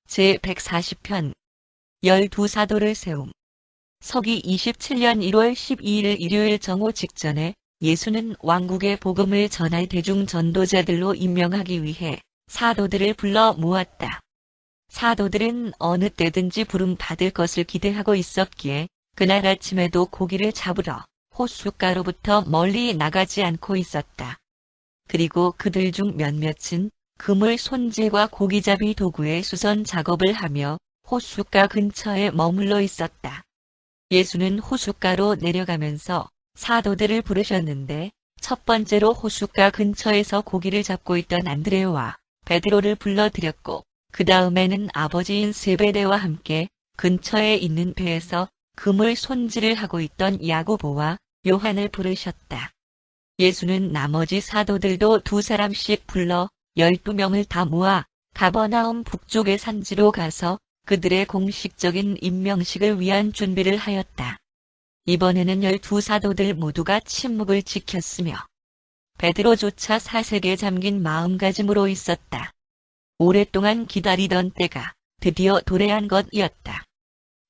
제140편 12사도를 세움. 서기 27년 1월 12일 일요일 정오 직전에 예수는 왕국의 복음을 전할 대중 전도자들로 임명하기 위해 사도들을 불러 모았다. 사도들은 어느 때든지 부름 받을 것을 기대하고 있었기에 그날 아침에도 고기를 잡으러 호숫가로부터 멀리 나가지 않고 있었다. 그리고 그들 중 몇몇은 그물 손질과 고기잡이 도구의 수선 작업을 하며 호숫가 근처에 머물러 있었다. 예수는 호숫가로 내려가면서 사도들을 부르셨는데 첫 번째로 호숫가 근처에서 고기를 잡고 있던 안드레와 베드로를 불러들였고 그 다음에는 아버지인 세베대와 함께 근처에 있는 배에서 그물 손질을 하고 있던 야고보와 요한을 부르셨다. 예수는 나머지 사도들도 2사람씩 불러 12명을 다 모아 가버나움 북쪽의 산지로 가서 그들의 공식적인 임명식을 위한 준비를 하였다. 이번에는 12사도들 모두가 침묵을 지켰으며 베드로조차 사색에 잠긴 마음가짐으로 있었다. 오랫동안 기다리던 때가 드디어 도래한 것이었다.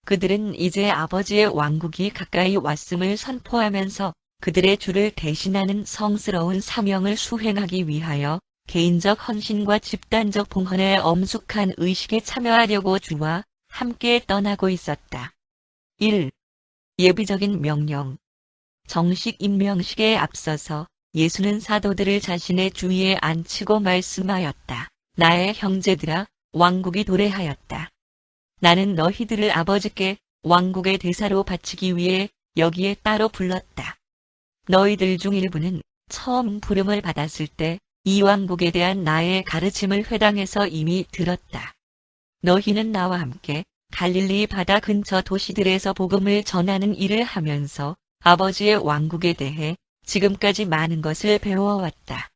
그들은 이제 아버지의 왕국이 가까이 왔음을 선포하면서 그들의 주를 대신하는 성스러운 사명을 수행하기 위하여 개인적 헌신과 집단적 봉헌의 엄숙한 의식에 참여하려고 주와 함께 떠나고 있었다. 1. 예비적인 명령. 정식 임명식에 앞서서 예수는 사도들을 자신의 주위에 앉히고 말씀하였다. 나의 형제들아, 왕국이 도래하였다. 나는 너희들을 아버지께 왕국의 대사로 바치기 위해 여기에 따로 불렀다. 너희들 중 일부는 처음 부름을 받았을 때 이 왕국에 대한 나의 가르침을 회당에서 이미 들었다. 너희는 나와 함께 갈릴리 바다 근처 도시들에서 복음을 전하는 일을 하면서 아버지의 왕국에 대해 지금까지 많은 것을 배워왔다.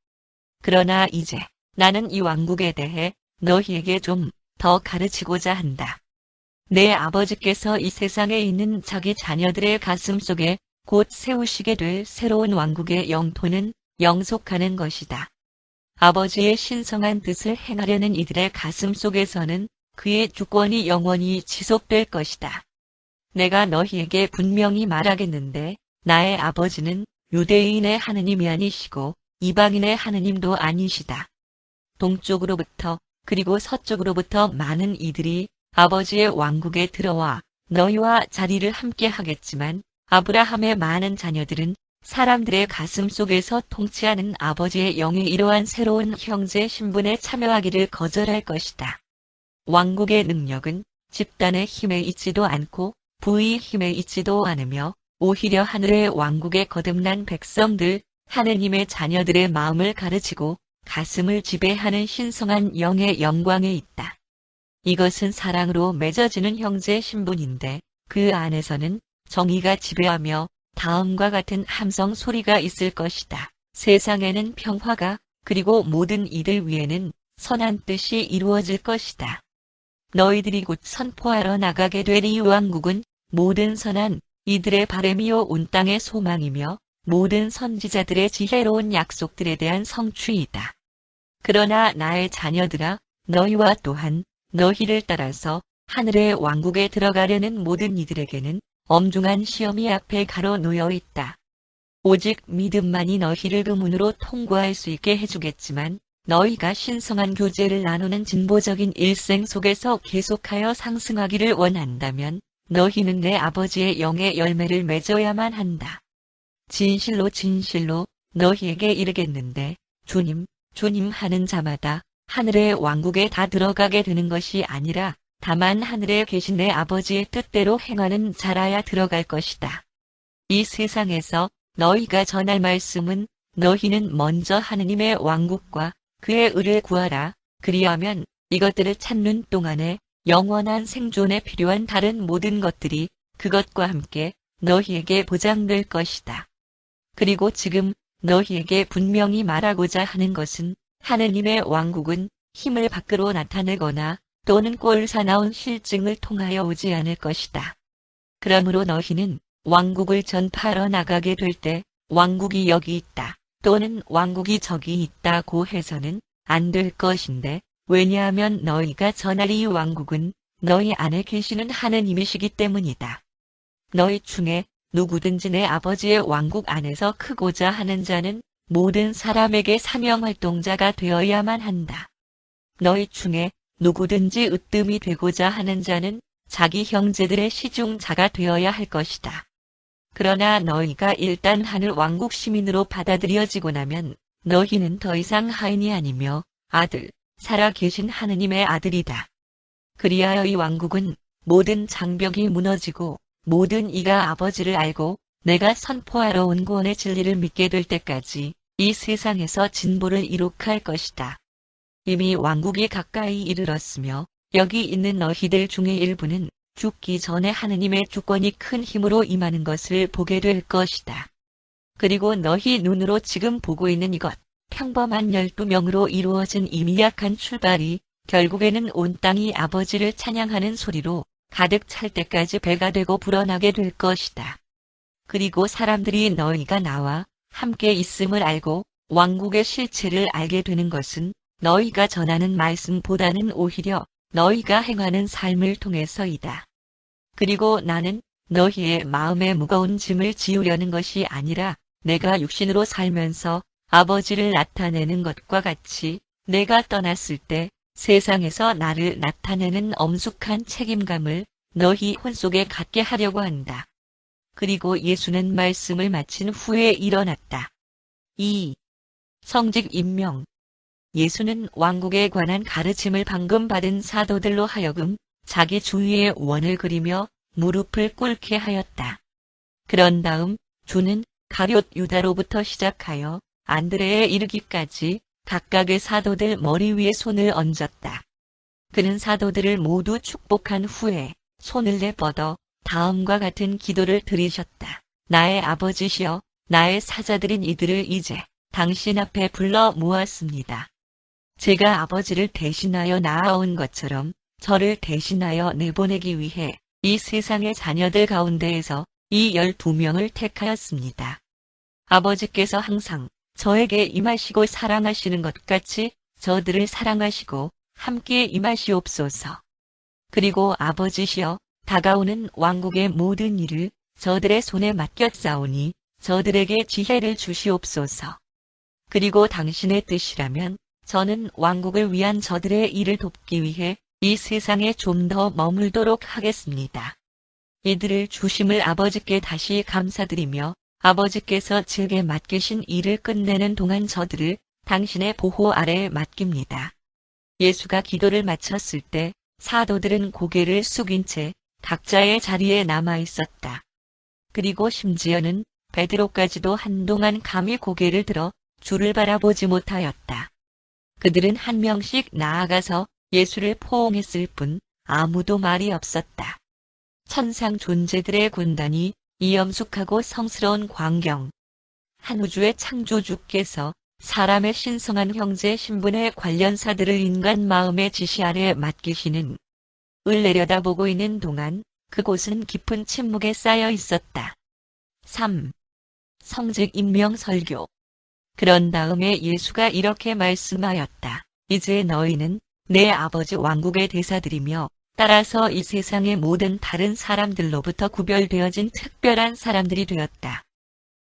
그러나 이제 나는 이 왕국에 대해 너희에게 좀 더 가르치고자 한다. 내 아버지께서 이 세상에 있는 자기 자녀들의 가슴 속에 곧 세우시게 될 새로운 왕국의 영토는 영속하는 것이다. 아버지의 신성한 뜻을 행하려는 이들의 가슴 속에서는 그의 주권이 영원히 지속될 것이다. 내가 너희에게 분명히 말하겠는데 나의 아버지는 유대인의 하느님이 아니시고 이방인의 하느님도 아니시다. 동쪽으로부터 그리고 서쪽으로부터 많은 이들이 아버지의 왕국에 들어와 너희와 자리를 함께 하겠지만 아브라함의 많은 자녀들은 사람들의 가슴 속에서 통치하는 아버지의 영에 이러한 새로운 형제 신분에 참여하기를 거절할 것이다. 왕국의 능력은 집단의 힘에 있지도 않고 부의 힘에 있지도 않으며 오히려 하늘의 왕국에 거듭난 백성들, 하느님의 자녀들의 마음을 가르치고 가슴을 지배하는 신성한 영의 영광에 있다. 이것은 사랑으로 맺어지는 형제 신분인데 그 안에서는 정의가 지배하며 다음과 같은 함성 소리가 있을 것이다. 세상에는 평화가 그리고 모든 이들 위에는 선한 뜻이 이루어질 것이다. 너희들이 곧 선포하러 나가게 될 이 왕국은 모든 선한 이들의 바람이요 온 땅의 소망이며 모든 선지자들의 지혜로운 약속들에 대한 성취이다. 그러나 나의 자녀들아, 너희와 또한 너희를 따라서 하늘의 왕국에 들어가려는 모든 이들에게는 엄중한 시험이 앞에 가로놓여 있다. 오직 믿음만이 너희를 그 문으로 통과할 수 있게 해주겠지만 너희가 신성한 교제를 나누는 진보적인 일생 속에서 계속하여 상승하기를 원한다면 너희는 내 아버지의 영의 열매를 맺어야만 한다. 진실로 진실로 너희에게 이르겠는데 주님, 주님 하는 자마다 하늘의 왕국에 다 들어가게 되는 것이 아니라 다만 하늘에 계신 내 아버지의 뜻대로 행하는 자라야 들어갈 것이다. 이 세상에서 너희가 전할 말씀은 너희는 먼저 하느님의 왕국과 그의 의를 구하라. 그리하면 이것들을 찾는 동안에 영원한 생존에 필요한 다른 모든 것들이 그것과 함께 너희에게 보장될 것이다. 그리고 지금 너희에게 분명히 말하고자 하는 것은 하느님의 왕국은 힘을 밖으로 나타내거나 또는 꼴사나운 실증을 통하여 오지 않을 것이다. 그러므로 너희는 왕국을 전파하러 나가게 될 때 왕국이 여기 있다 또는 왕국이 저기 있다고 해서는 안 될 것인데 왜냐하면 너희가 전할 이 왕국은 너희 안에 계시는 하느님이시기 때문이다. 너희 중에 누구든지 내 아버지의 왕국 안에서 크고자 하는 자는 모든 사람에게 사명활동자가 되어야만 한다. 너희 중에 누구든지 으뜸이 되고자 하는 자는 자기 형제들의 시중자가 되어야 할 것이다. 그러나 너희가 일단 하늘 왕국 시민으로 받아들여지고 나면 너희는 더 이상 하인이 아니며 아들, 살아계신 하느님의 아들이다. 그리하여 이 왕국은 모든 장벽이 무너지고 모든 이가 아버지를 알고 내가 선포하러 온 구원의 진리를 믿게 될 때까지 이 세상에서 진보를 이룩할 것이다. 이미 왕국이 가까이 이르렀으며 여기 있는 너희들 중에 일부는 죽기 전에 하느님의 주권이 큰 힘으로 임하는 것을 보게 될 것이다. 그리고 너희 눈으로 지금 보고 있는 이것, 평범한 12명으로 이루어진 이 미약한 출발이 결국에는 온 땅이 아버지를 찬양하는 소리로 가득 찰 때까지 배가 되고 불어나게 될 것이다. 그리고 사람들이 너희가 나와 함께 있음을 알고 왕국의 실체를 알게 되는 것은 너희가 전하는 말씀보다는 오히려 너희가 행하는 삶을 통해서이다. 그리고 나는 너희의 마음에 무거운 짐을 지우려는 것이 아니라 내가 육신으로 살면서 아버지를 나타내는 것과 같이 내가 떠났을 때 세상에서 나를 나타내는 엄숙한 책임감을 너희 혼 속에 갖게 하려고 한다. 그리고 예수는 말씀을 마친 후에 일어났다. 2. 성직 임명. 예수는 왕국에 관한 가르침을 방금 받은 사도들로 하여금 자기 주위에 원을 그리며 무릎을 꿇게 하였다. 그런 다음 주는 가룟 유다로부터 시작하여 안드레에 이르기까지 각각의 사도들 머리 위에 손을 얹었다. 그는 사도들을 모두 축복한 후에 손을 내뻗어 다음과 같은 기도를 드리셨다. 나의 아버지시여, 나의 사자들인 이들을 이제 당신 앞에 불러 모았습니다. 제가 아버지를 대신하여 낳아온 것처럼 저를 대신하여 내보내기 위해 이 세상의 자녀들 가운데에서 이 12명을 택하였습니다. 아버지께서 항상 저에게 임하시고 사랑하시는 것 같이 저들을 사랑하시고 함께 임하시옵소서. 그리고 아버지시여, 다가오는 왕국의 모든 일을 저들의 손에 맡겼사오니 저들에게 지혜를 주시옵소서. 그리고 당신의 뜻이라면 저는 왕국을 위한 저들의 일을 돕기 위해 이 세상에 좀 더 머물도록 하겠습니다. 이들을 주심을 아버지께 다시 감사드리며 아버지께서 제게 맡기신 일을 끝내는 동안 저들을 당신의 보호 아래에 맡깁니다. 예수가 기도를 마쳤을 때 사도들은 고개를 숙인 채 각자의 자리에 남아 있었다. 그리고 심지어는 베드로까지도 한동안 감히 고개를 들어 주를 바라보지 못하였다. 그들은 한 명씩 나아가서 예수를 포옹했을 뿐 아무도 말이 없었다. 천상 존재들의 군단이 이 엄숙하고 성스러운 광경. 한 우주의 창조주께서 사람의 신성한 형제 신분의 관련사들을 인간 마음의 지시 아래 맡기시는 을 내려다보고 있는 동안 그곳은 깊은 침묵에 쌓여 있었다. 3. 성직 임명 설교. 그런 다음에 예수가 이렇게 말씀하였다. 이제 너희는 내 아버지 왕국의 대사들이며 따라서 이 세상의 모든 다른 사람들로부터 구별되어진 특별한 사람들이 되었다.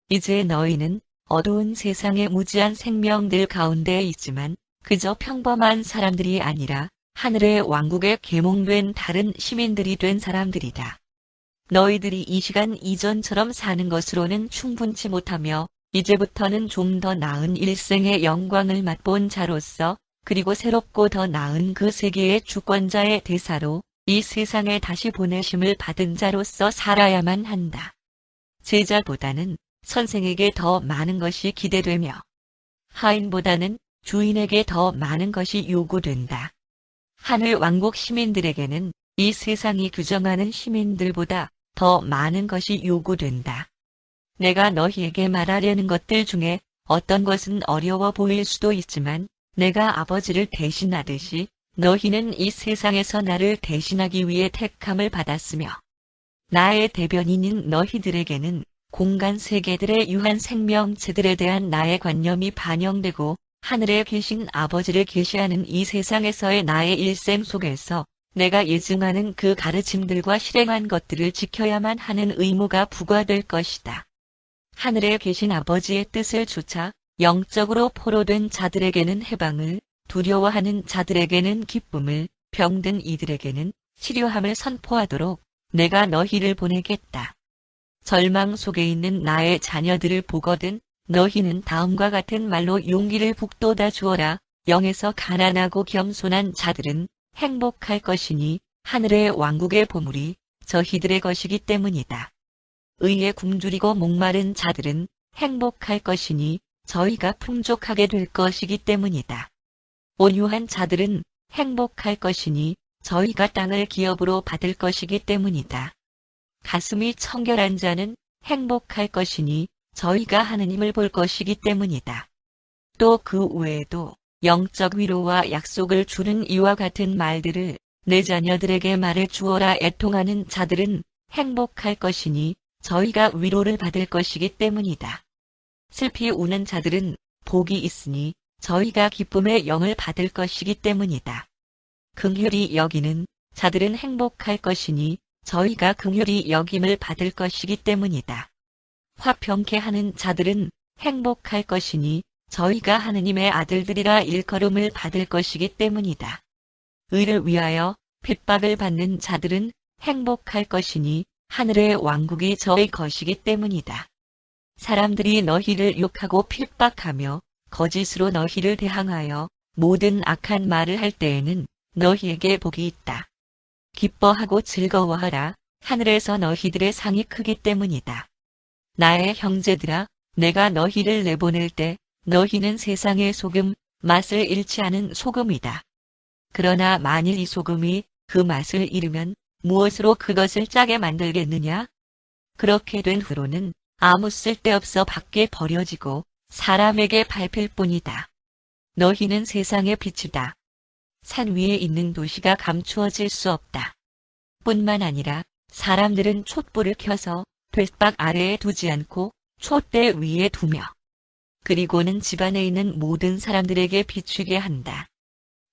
이제 너희는 어두운 세상의 무지한 생명들 가운데에 있지만 그저 평범한 사람들이 아니라 하늘의 왕국에 계몽된 다른 시민들이 된 사람들이다. 너희들이 이 시간 이전처럼 사는 것으로는 충분치 못하며 이제부터는 좀 더 나은 일생의 영광을 맛본 자로서 그리고 새롭고 더 나은 그 세계의 주권자의 대사로 이 세상에 다시 보내심을 받은 자로서 살아야만 한다. 제자보다는 선생에게 더 많은 것이 기대되며 하인보다는 주인에게 더 많은 것이 요구된다. 하늘 왕국 시민들에게는 이 세상이 규정하는 시민들보다 더 많은 것이 요구된다. 내가 너희에게 말하려는 것들 중에 어떤 것은 어려워 보일 수도 있지만 내가 아버지를 대신하듯이 너희는 이 세상에서 나를 대신하기 위해 택함을 받았으며 나의 대변인인 너희들에게는 공간 세계들의 유한 생명체들에 대한 나의 관념이 반영되고 하늘에 계신 아버지를 계시하는 이 세상에서의 나의 일생 속에서 내가 예증하는 그 가르침들과 실행한 것들을 지켜야만 하는 의무가 부과될 것이다. 하늘에 계신 아버지의 뜻을 조차 영적으로 포로된 자들에게는 해방을, 두려워하는 자들에게는 기쁨을, 병든 이들에게는 치료함을 선포하도록 내가 너희를 보내겠다. 절망 속에 있는 나의 자녀들을 보거든 너희는 다음과 같은 말로 용기를 북돋아 주어라. 영에서 가난하고 겸손한 자들은 행복할 것이니 하늘의 왕국의 보물이 저희들의 것이기 때문이다. 의에 굶주리고 목마른 자들은 행복할 것이니 저희가 풍족하게 될 것이기 때문이다. 온유한 자들은 행복할 것이니 저희가 땅을 기업으로 받을 것이기 때문이다. 가슴이 청결한 자는 행복할 것이니 저희가 하느님을 볼 것이기 때문이다. 또 그 외에도 영적 위로와 약속을 주는 이와 같은 말들을 내 자녀들에게 말해 주어라. 애통하는 자들은 행복할 것이니 저희가 위로를 받을 것이기 때문이다. 슬피 우는 자들은 복이 있으니 저희가 기쁨의 영을 받을 것이기 때문이다. 긍휼히 여기는 자들은 행복할 것이니 저희가 긍휼히 여김을 받을 것이기 때문이다. 화평케 하는 자들은 행복할 것이니 저희가 하느님의 아들들이라 일컬음을 받을 것이기 때문이다. 의를 위하여 핍박을 받는 자들은 행복할 것이니 하늘의 왕국이 저의 것이기 때문이다. 사람들이 너희를 욕하고 핍박하며 거짓으로 너희를 대항하여 모든 악한 말을 할 때에는 너희에게 복이 있다. 기뻐하고 즐거워하라. 하늘에서 너희들의 상이 크기 때문이다. 나의 형제들아, 내가 너희를 내보낼 때 너희는 세상의 소금, 맛을 잃지 않은 소금이다. 그러나 만일 이 소금이 그 맛을 잃으면 무엇으로 그것을 짜게 만들겠느냐? 그렇게 된 후로는 아무 쓸데없어 밖에 버려지고 사람에게 밟힐 뿐이다. 너희는 세상의 빛이다. 산 위에 있는 도시가 감추어질 수 없다. 뿐만 아니라 사람들은 촛불을 켜서 돛박 아래에 두지 않고 촛대 위에 두며 그리고는 집안에 있는 모든 사람들에게 비추게 한다.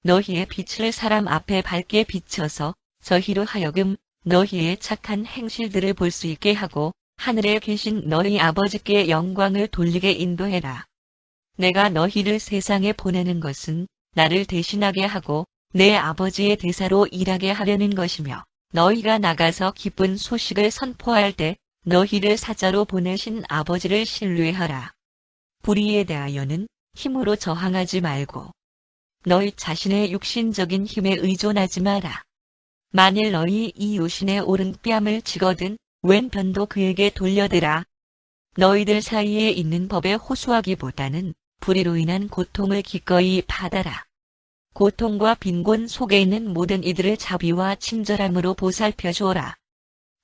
너희의 빛을 사람 앞에 밝게 비춰서 저희로 하여금 너희의 착한 행실들을 볼 수 있게 하고 하늘에 계신 너희 아버지께 영광을 돌리게 인도해라. 내가 너희를 세상에 보내는 것은 나를 대신하게 하고 내 아버지의 대사로 일하게 하려는 것이며 너희가 나가서 기쁜 소식을 선포할 때 너희를 사자로 보내신 아버지를 신뢰하라. 불의에 대하여는 힘으로 저항하지 말고 너희 자신의 육신적인 힘에 의존하지 마라. 만일 너희 이웃인의 오른뺨을 치거든 왼편도 그에게 돌려대라. 너희들 사이에 있는 법에 호소하기보다는 불의로 인한 고통을 기꺼이 받아라. 고통과 빈곤 속에 있는 모든 이들을 자비와 친절함으로 보살펴 주어라.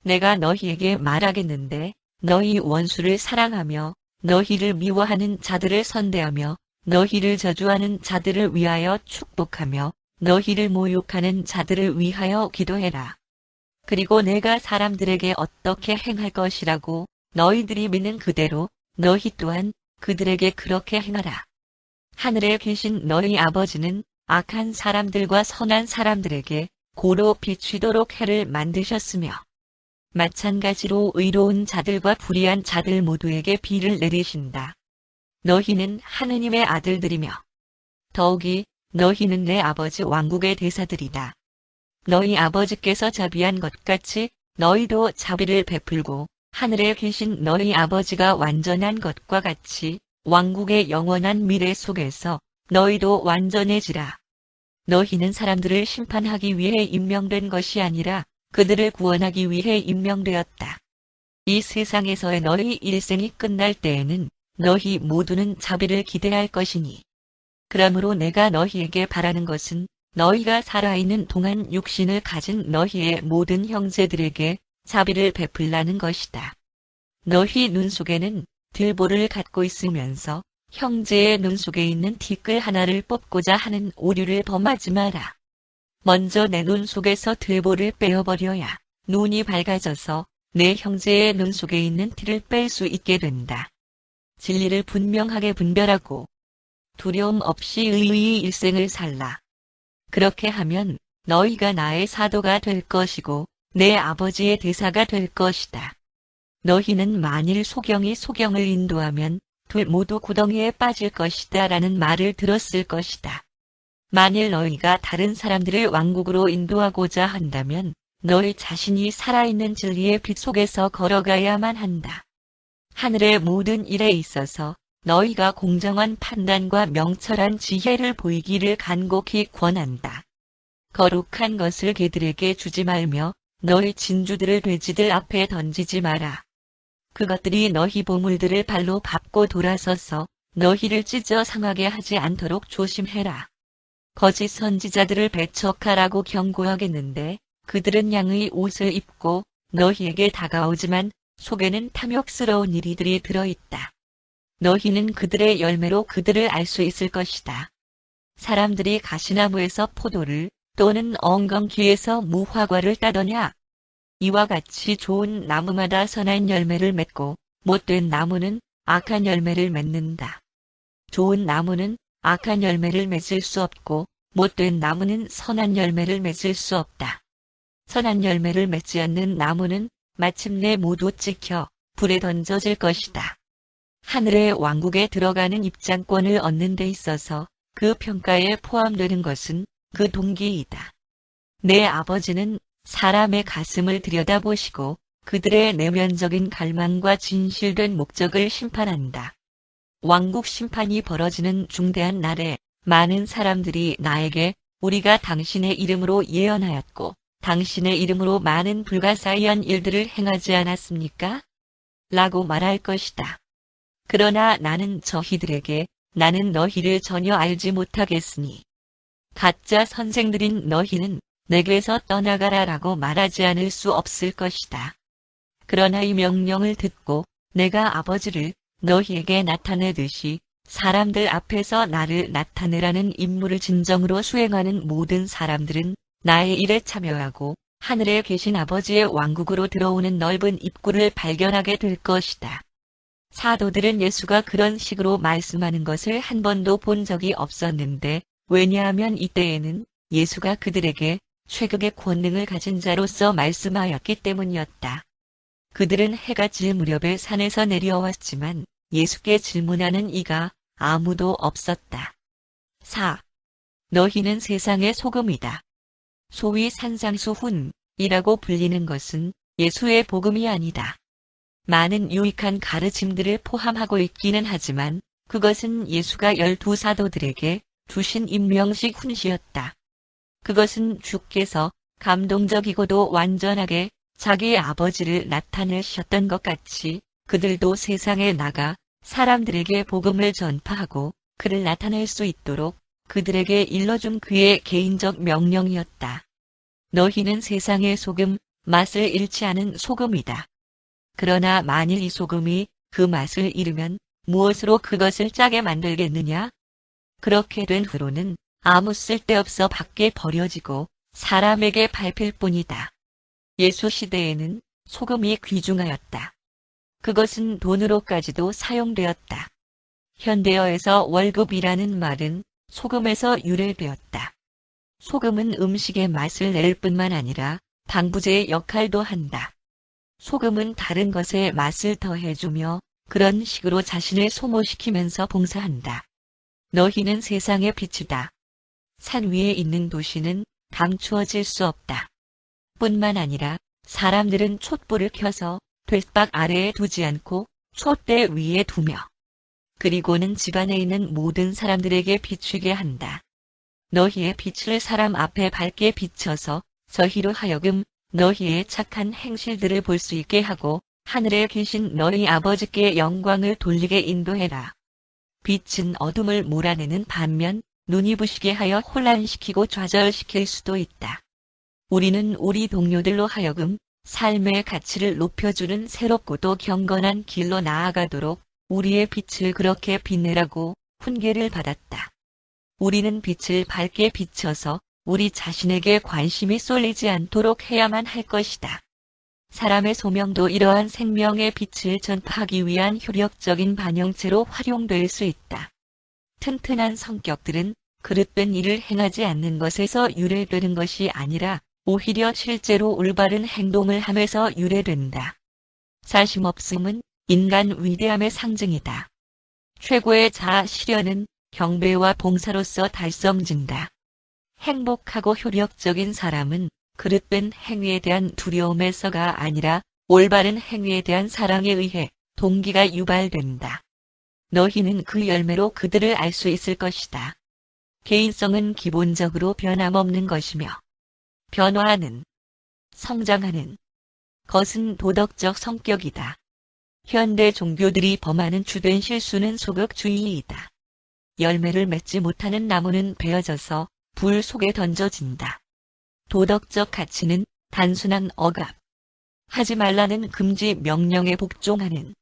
내가 너희에게 말하겠는데 너희 원수를 사랑하며 너희를 미워하는 자들을 선대하며 너희를 저주하는 자들을 위하여 축복하며 너희를 모욕하는 자들을 위하여 기도해라. 그리고 내가 사람들에게 어떻게 행할 것이라고 너희들이 믿는 그대로 너희 또한 그들에게 그렇게 행하라. 하늘에 계신 너희 아버지는 악한 사람들과 선한 사람들에게 고로 비추도록 해를 만드셨으며 마찬가지로 의로운 자들과 불의한 자들 모두에게 비를 내리신다. 너희는 하느님의 아들들이며 더욱이 너희는 내 아버지 왕국의 대사들이다. 너희 아버지께서 자비한 것 같이 너희도 자비를 베풀고 하늘에 계신 너희 아버지가 완전한 것과 같이 왕국의 영원한 미래 속에서 너희도 완전해지라. 너희는 사람들을 심판하기 위해 임명된 것이 아니라 그들을 구원하기 위해 임명되었다. 이 세상에서의 너희 일생이 끝날 때에는 너희 모두는 자비를 기대할 것이니. 그러므로 내가 너희에게 바라는 것은 너희가 살아있는 동안 육신을 가진 너희의 모든 형제들에게 자비를 베풀라는 것이다. 너희 눈 속에는 들보를 갖고 있으면서 형제의 눈 속에 있는 티끌 하나를 뽑고자 하는 오류를 범하지 마라. 먼저 내 눈 속에서 들보를 빼어버려야 눈이 밝아져서 내 형제의 눈 속에 있는 티를 뺄 수 있게 된다. 진리를 분명하게 분별하고 두려움 없이 의의 일생을 살라. 그렇게 하면 너희가 나의 사도가 될 것이고 내 아버지의 대사가 될 것이다. 너희는 만일 소경이 소경을 인도하면 둘 모두 구덩이에 빠질 것이다 라는 말을 들었을 것이다. 만일 너희가 다른 사람들을 왕국으로 인도하고자 한다면 너희 자신이 살아있는 진리의 빛 속에서 걸어가야만 한다. 하늘의 모든 일에 있어서 너희가 공정한 판단과 명철한 지혜를 보이기를 간곡히 권한다. 거룩한 것을 개들에게 주지 말며 너희 진주들을 돼지들 앞에 던지지 마라. 그것들이 너희 보물들을 발로 밟고 돌아서서 너희를 찢어 상하게 하지 않도록 조심해라. 거짓 선지자들을 배척하라고 경고하겠는데 그들은 양의 옷을 입고 너희에게 다가오지만 속에는 탐욕스러운 이리들이 들어있다. 너희는 그들의 열매로 그들을 알 수 있을 것이다. 사람들이 가시나무에서 포도를 또는 엉겅퀴에서 무화과를 따더냐? 이와 같이 좋은 나무마다 선한 열매를 맺고 못된 나무는 악한 열매를 맺는다. 좋은 나무는 악한 열매를 맺을 수 없고 못된 나무는 선한 열매를 맺을 수 없다. 선한 열매를 맺지 않는 나무는 마침내 모두 찍혀 불에 던져질 것이다. 하늘의 왕국에 들어가는 입장권을 얻는 데 있어서 그 평가에 포함되는 것은 그 동기이다. 내 아버지는 사람의 가슴을 들여다보시고 그들의 내면적인 갈망과 진실된 목적을 심판한다. 왕국 심판이 벌어지는 중대한 날에 많은 사람들이 나에게 우리가 당신의 이름으로 예언하였고 당신의 이름으로 많은 불가사의한 일들을 행하지 않았습니까? 라고 말할 것이다. 그러나 나는 저희들에게 나는 너희를 전혀 알지 못하겠으니 가짜 선생들인 너희는 내게서 떠나가라 라고 말하지 않을 수 없을 것이다. 그러나 이 명령을 듣고 내가 아버지를 너희에게 나타내듯이 사람들 앞에서 나를 나타내라는 임무를 진정으로 수행하는 모든 사람들은 나의 일에 참여하고 하늘에 계신 아버지의 왕국으로 들어오는 넓은 입구를 발견하게 될 것이다. 사도들은 예수가 그런 식으로 말씀하는 것을 한 번도 본 적이 없었는데 왜냐하면 이때에는 예수가 그들에게 최극의 권능을 가진 자로서 말씀하였기 때문이었다. 그들은 해가 질 무렵에 산에서 내려왔지만 예수께 질문하는 이가 아무도 없었다. 4. 너희는 세상의 소금이다. 소위 산상수훈이라고 불리는 것은 예수의 복음이 아니다. 많은 유익한 가르침들을 포함하고 있기는 하지만 그것은 예수가 12사도들에게 주신 임명식 훈시였다. 그것은 주께서 감동적이고도 완전하게 자기의 아버지를 나타내셨던 것 같이 그들도 세상에 나가 사람들에게 복음을 전파하고 그를 나타낼 수 있도록 그들에게 일러준 그의 개인적 명령이었다. 너희는 세상의 소금, 맛을 잃지 않은 소금이다. 그러나 만일 이 소금이 그 맛을 잃으면 무엇으로 그것을 짜게 만들겠느냐? 그렇게 된 후로는 아무 쓸데없어 밖에 버려지고 사람에게 밟힐 뿐이다. 예수 시대에는 소금이 귀중하였다. 그것은 돈으로까지도 사용되었다. 현대어에서 월급이라는 말은 소금에서 유래되었다. 소금은 음식의 맛을 낼 뿐만 아니라 방부제의 역할도 한다. 소금은 다른 것에 맛을 더해주며 그런 식으로 자신을 소모시키면서 봉사한다. 너희는 세상의 빛이다. 산 위에 있는 도시는 감추어질 수 없다. 뿐만 아니라 사람들은 촛불을 켜서 돛박 아래에 두지 않고 촛대 위에 두며 그리고는 집안에 있는 모든 사람들에게 비추게 한다. 너희의 빛을 사람 앞에 밝게 비춰서 저희로 하여금 너희의 착한 행실들을 볼 수 있게 하고 하늘에 계신 너희 아버지께 영광을 돌리게 인도해라. 빛은 어둠을 몰아내는 반면 눈이 부시게 하여 혼란시키고 좌절시킬 수도 있다. 우리는 우리 동료들로 하여금 삶의 가치를 높여주는 새롭고도 경건한 길로 나아가도록 우리의 빛을 그렇게 빛내라고 훈계를 받았다. 우리는 빛을 밝게 비춰서 우리 자신에게 관심이 쏠리지 않도록 해야만 할 것이다. 사람의 소명도 이러한 생명의 빛을 전파하기 위한 효력적인 반영체로 활용될 수 있다. 튼튼한 성격들은 그릇된 일을 행하지 않는 것에서 유래되는 것이 아니라 오히려 실제로 올바른 행동을 함에서 유래된다. 사심없음은 인간 위대함의 상징이다. 최고의 자아 실현은 경배와 봉사로서 달성진다. 행복하고 효력적인 사람은 그릇된 행위에 대한 두려움에서가 아니라 올바른 행위에 대한 사랑에 의해 동기가 유발된다. 너희는 그 열매로 그들을 알 수 있을 것이다. 개인성은 기본적으로 변함없는 것이며 변화하는, 성장하는 것은 도덕적 성격이다. 현대 종교들이 범하는 주된 실수는 소극주의이다. 열매를 맺지 못하는 나무는 베어져서 불 속에 던져진다. 도덕적 가치는 단순한 억압, 하지 말라는 금지 명령에 복종하는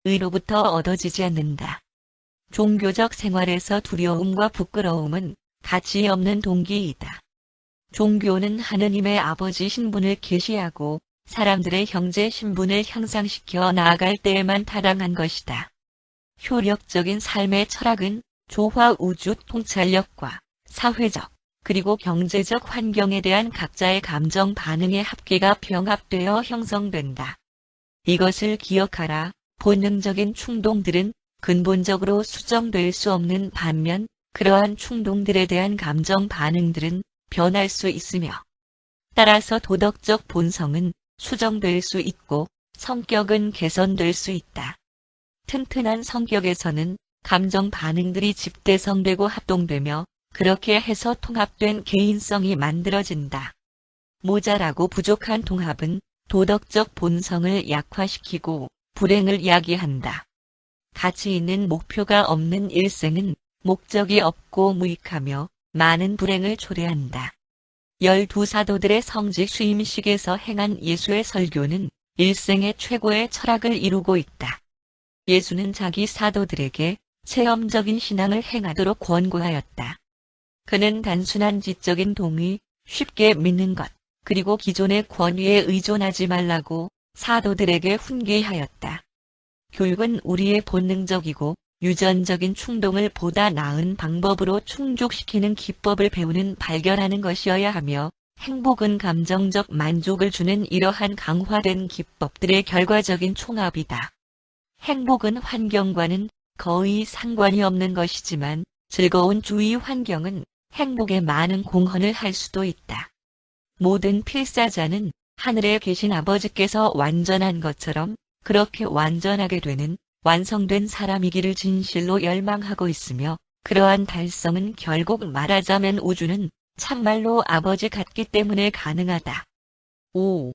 의로부터 얻어지지 않는다. 종교적 생활에서 두려움과 부끄러움은 가치 없는 동기이다. 종교는 하느님의 아버지 신분을 계시하고 사람들의 형제 신분을 향상시켜 나아갈 때에만 타당한 것이다. 효력적인 삶의 철학은 조화 우주 통찰력과 사회적 그리고 경제적 환경에 대한 각자의 감정 반응의 합계가 병합되어 형성된다. 이것을 기억하라. 본능적인 충동들은 근본적으로 수정될 수 없는 반면 그러한 충동들에 대한 감정 반응들은 변할 수 있으며 따라서 도덕적 본성은 수정될 수 있고 성격은 개선될 수 있다. 튼튼한 성격에서는 감정 반응들이 집대성되고 합동되며 그렇게 해서 통합된 개인성이 만들어진다. 모자라고 부족한 통합은 도덕적 본성을 약화시키고 불행을 야기한다. 가치 있는 목표가 없는 일생은 목적이 없고 무익하며 많은 불행을 초래한다. 12사도들의 성직 수임식에서 행한 예수의 설교는 일생의 최고의 철학을 이루고 있다. 예수는 자기 사도들에게 체험적인 신앙을 행하도록 권고하였다. 그는 단순한 지적인 동의, 쉽게 믿는 것, 그리고 기존의 권위에 의존하지 말라고 사도들에게 훈계하였다. 교육은 우리의 본능적이고 유전적인 충동을 보다 나은 방법으로 충족시키는 기법을 배우는 발견하는 것이어야 하며 행복은 감정적 만족을 주는 이러한 강화된 기법들의 결과적인 총합이다. 행복은 환경과는 거의 상관이 없는 것이지만 즐거운 주위 환경은 행복에 많은 공헌을 할 수도 있다. 모든 필사자는 하늘에 계신 아버지께서 완전한 것처럼 그렇게 완전하게 되는 완성된 사람이기를 진실로 열망하고 있으며 그러한 달성은 결국 말하자면 우주는 참말로 아버지 같기 때문에 가능하다. 5.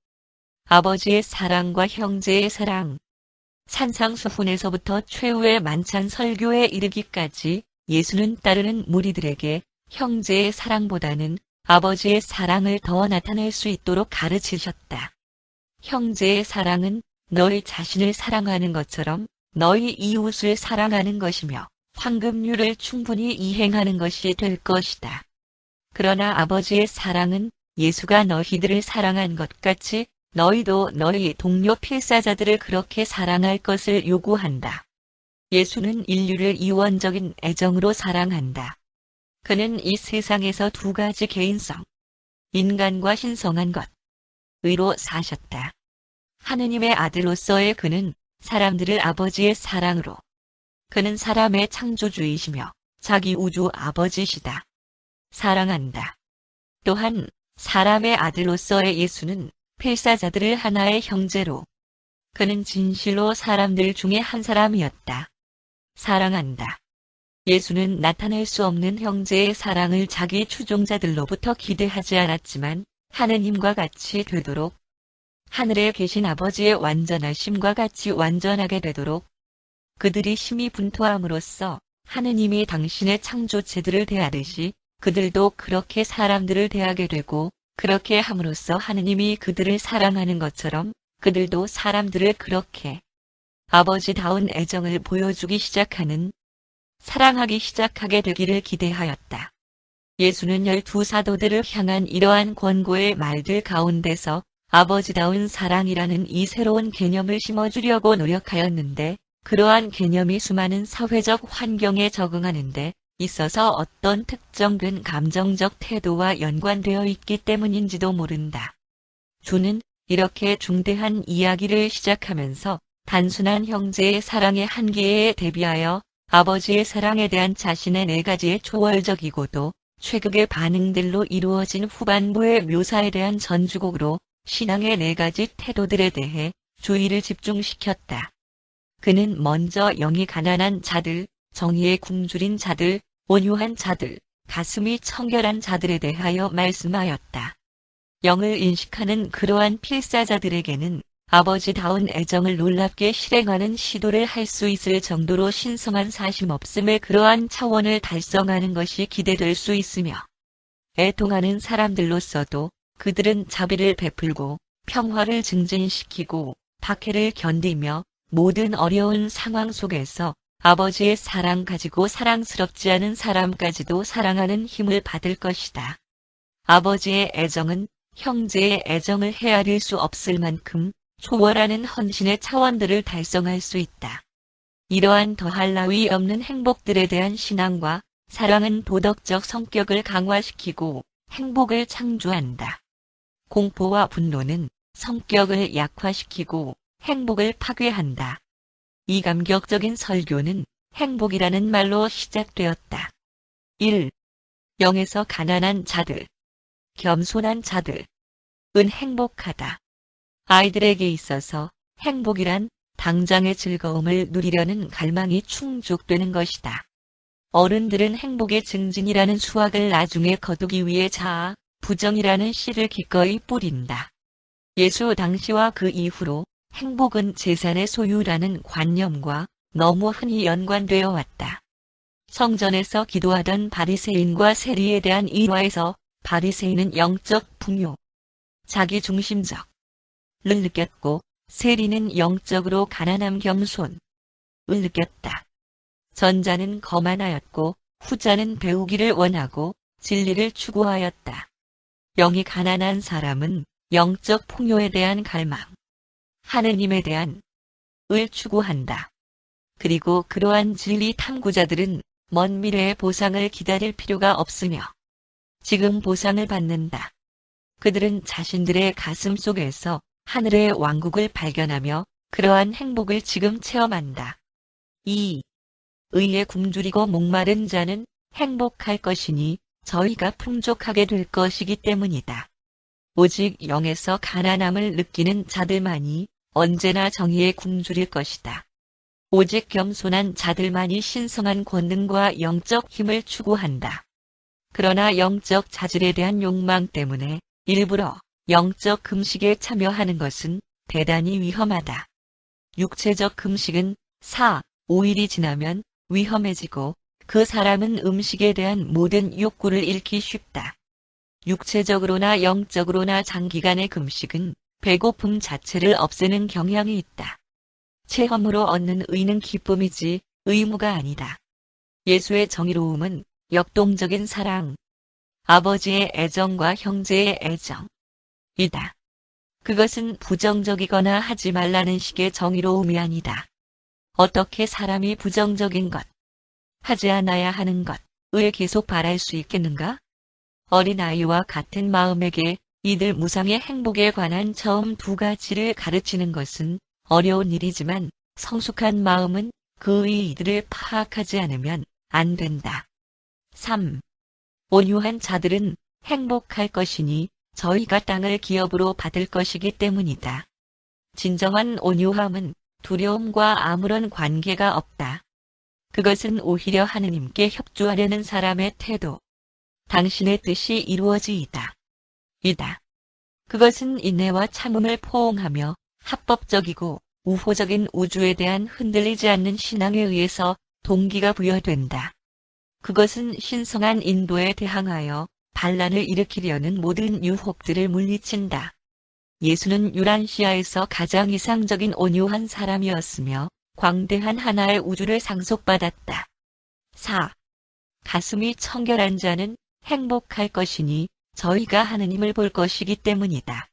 아버지의 사랑과 형제의 사랑. 산상수훈에서부터 최후의 만찬 설교에 이르기까지 예수는 따르는 무리들에게 형제의 사랑보다는 아버지의 사랑을 더 나타낼 수 있도록 가르치셨다. 형제의 사랑은 너희 자신을 사랑하는 것처럼 너희 이웃을 사랑하는 것이며 황금률을 충분히 이행하는 것이 될 것이다. 그러나 아버지의 사랑은 예수가 너희들을 사랑한 것 같이 너희도 너희 동료 필사자들을 그렇게 사랑할 것을 요구한다. 예수는 인류를 이원적인 애정으로 사랑한다. 그는 이 세상에서 두 가지 개인성, 인간과 신성한 것, 의로 사셨다. 하느님의 아들로서의 그는 사람들을 아버지의 사랑으로, 그는 사람의 창조주이시며 자기 우주 아버지시다. 사랑한다. 또한 사람의 아들로서의 예수는 필사자들을 하나의 형제로, 그는 진실로 사람들 중에 한 사람이었다. 사랑한다. 예수는 나타낼 수 없는 형제의 사랑을 자기 추종자들로부터 기대하지 않았지만 하느님과 같이 되도록, 하늘에 계신 아버지의 완전하심과 같이 완전하게 되도록 그들이 심히 분토함으로써 하느님이 당신의 창조체들을 대하듯이 그들도 그렇게 사람들을 대하게 되고 그렇게 함으로써 하느님이 그들을 사랑하는 것처럼 그들도 사람들을 그렇게 아버지다운 애정을 보여주기 시작하는, 사랑하기 시작하게 되기를 기대하였다. 예수는 12사도들을 향한 이러한 권고의 말들 가운데서 아버지다운 사랑이라는 이 새로운 개념을 심어주려고 노력하였는데 그러한 개념이 수많은 사회적 환경에 적응하는데 있어서 어떤 특정된 감정적 태도와 연관되어 있기 때문인지도 모른다. 주는 이렇게 중대한 이야기를 시작하면서 단순한 형제의 사랑의 한계에 대비하여 아버지의 사랑에 대한 자신의 4가지의 초월적이고도 최극의 반응들로 이루어진 후반부의 묘사에 대한 전주곡으로 신앙의 4가지 태도들에 대해 주의를 집중시켰다. 그는 먼저 영이 가난한 자들, 정의에 굶주린 자들, 온유한 자들, 가슴이 청결한 자들에 대하여 말씀하였다. 영을 인식하는 그러한 필사자들에게는 아버지다운 애정을 놀랍게 실행하는 시도를 할 수 있을 정도로 신성한 사심 없음의 그러한 차원을 달성하는 것이 기대될 수 있으며, 애통하는 사람들로서도 그들은 자비를 베풀고 평화를 증진시키고 박해를 견디며 모든 어려운 상황 속에서 아버지의 사랑 가지고 사랑스럽지 않은 사람까지도 사랑하는 힘을 받을 것이다. 아버지의 애정은 형제의 애정을 헤아릴 수 없을 만큼 초월하는 헌신의 차원들을 달성할 수 있다. 이러한 더할 나위 없는 행복들에 대한 신앙과 사랑은 도덕적 성격을 강화시키고 행복을 창조한다. 공포와 분노는 성격을 약화시키고 행복을 파괴한다. 이 감격적인 설교는 행복이라는 말로 시작되었다. 1. 영에서 가난한 자들, 겸손한 자들, 은 행복하다. 아이들에게 있어서 행복이란 당장의 즐거움을 누리려는 갈망이 충족되는 것이다. 어른들은 행복의 증진이라는 수확을 나중에 거두기 위해 자아, 부정이라는 씨를 기꺼이 뿌린다. 예수 당시와 그 이후로 행복은 재산의 소유라는 관념과 너무 흔히 연관되어 왔다. 성전에서 기도하던 바리새인과 세리에 대한 일화에서 바리새인은 영적 풍요, 자기중심적, 를 느꼈고 세리는 영적으로 가난함 겸손을 느꼈다. 전자는 거만하였고 후자는 배우기를 원하고 진리를 추구하였다. 영이 가난한 사람은 영적 풍요에 대한 갈망, 하느님에 대한 을 추구한다. 그리고 그러한 진리 탐구자들은 먼 미래의 보상을 기다릴 필요가 없으며 지금 보상을 받는다. 그들은 자신들의 가슴 속에서 하늘의 왕국을 발견하며 그러한 행복을 지금 체험한다. 2. 의에 굶주리고 목마른 자는 행복할 것이니 저희가 풍족하게 될 것이기 때문이다. 오직 영에서 가난함을 느끼는 자들만이 언제나 정의에 굶주릴 것이다. 오직 겸손한 자들만이 신성한 권능과 영적 힘을 추구한다. 그러나 영적 자질에 대한 욕망 때문에 일부러 영적 금식에 참여하는 것은 대단히 위험하다. 육체적 금식은 4, 5일이 지나면 위험해지고 그 사람은 음식에 대한 모든 욕구를 잃기 쉽다. 육체적으로나 영적으로나 장기간의 금식은 배고픔 자체를 없애는 경향이 있다. 체험으로 얻는 의는 기쁨이지 의무가 아니다. 예수의 정의로움은 역동적인 사랑, 아버지의 애정과 형제의 애정이다. 그것은 부정적이거나 하지 말라는 식의 정의로움이 아니다. 어떻게 사람이 부정적인 것, 하지 않아야 하는 것을 계속 바랄 수 있겠는가? 어린아이와 같은 마음에게 이들 무상의 행복에 관한 처음 2가지를 가르치는 것은 어려운 일이지만 성숙한 마음은 그의 이들을 파악하지 않으면 안 된다. 3. 온유한 자들은 행복할 것이니 저희가 땅을 기업으로 받을 것이기 때문이다. 진정한 온유함은 두려움과 아무런 관계가 없다. 그것은 오히려 하느님께 협조하려는 사람의 태도, 당신의 뜻이 이루어지이다. 이다. 그것은 인내와 참음을 포옹하며 합법적이고 우호적인 우주에 대한 흔들리지 않는 신앙에 의해서 동기가 부여된다. 그것은 신성한 인도에 대항하여 반란을 일으키려는 모든 유혹들을 물리친다. 예수는 유란시아에서 가장 이상적인 온유한 사람이었으며 광대한 하나의 우주를 상속받았다. 4. 가슴이 청결한 자는 행복할 것이니 저희가 하느님을 볼 것이기 때문이다.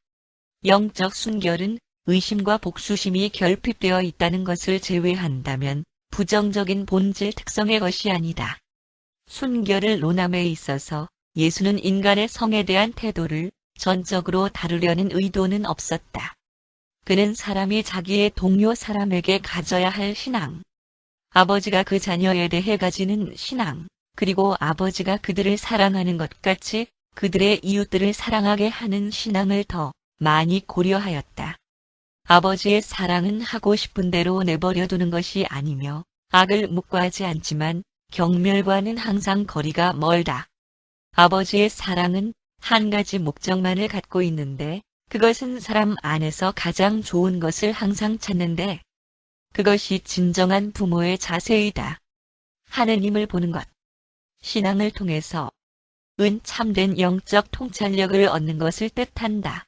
영적 순결은 의심과 복수심이 결핍되어 있다는 것을 제외한다면 부정적인 본질 특성의 것이 아니다. 순결을 논함에 있어서 예수는 인간의 성에 대한 태도를 전적으로 다루려는 의도는 없었다. 그는 사람이 자기의 동료 사람에게 가져야 할 신앙, 아버지가 그 자녀에 대해 가지는 신앙, 그리고 아버지가 그들을 사랑하는 것 같이 그들의 이웃들을 사랑하게 하는 신앙을 더 많이 고려하였다. 아버지의 사랑은 하고 싶은 대로 내버려두는 것이 아니며 악을 묵과하지 않지만 경멸과는 항상 거리가 멀다. 아버지의 사랑은 한 가지 목적만을 갖고 있는데 그것은 사람 안에서 가장 좋은 것을 항상 찾는데 그것이 진정한 부모의 자세이다. 하느님을 보는 것. 신앙을 통해서 은 참된 영적 통찰력을 얻는 것을 뜻한다.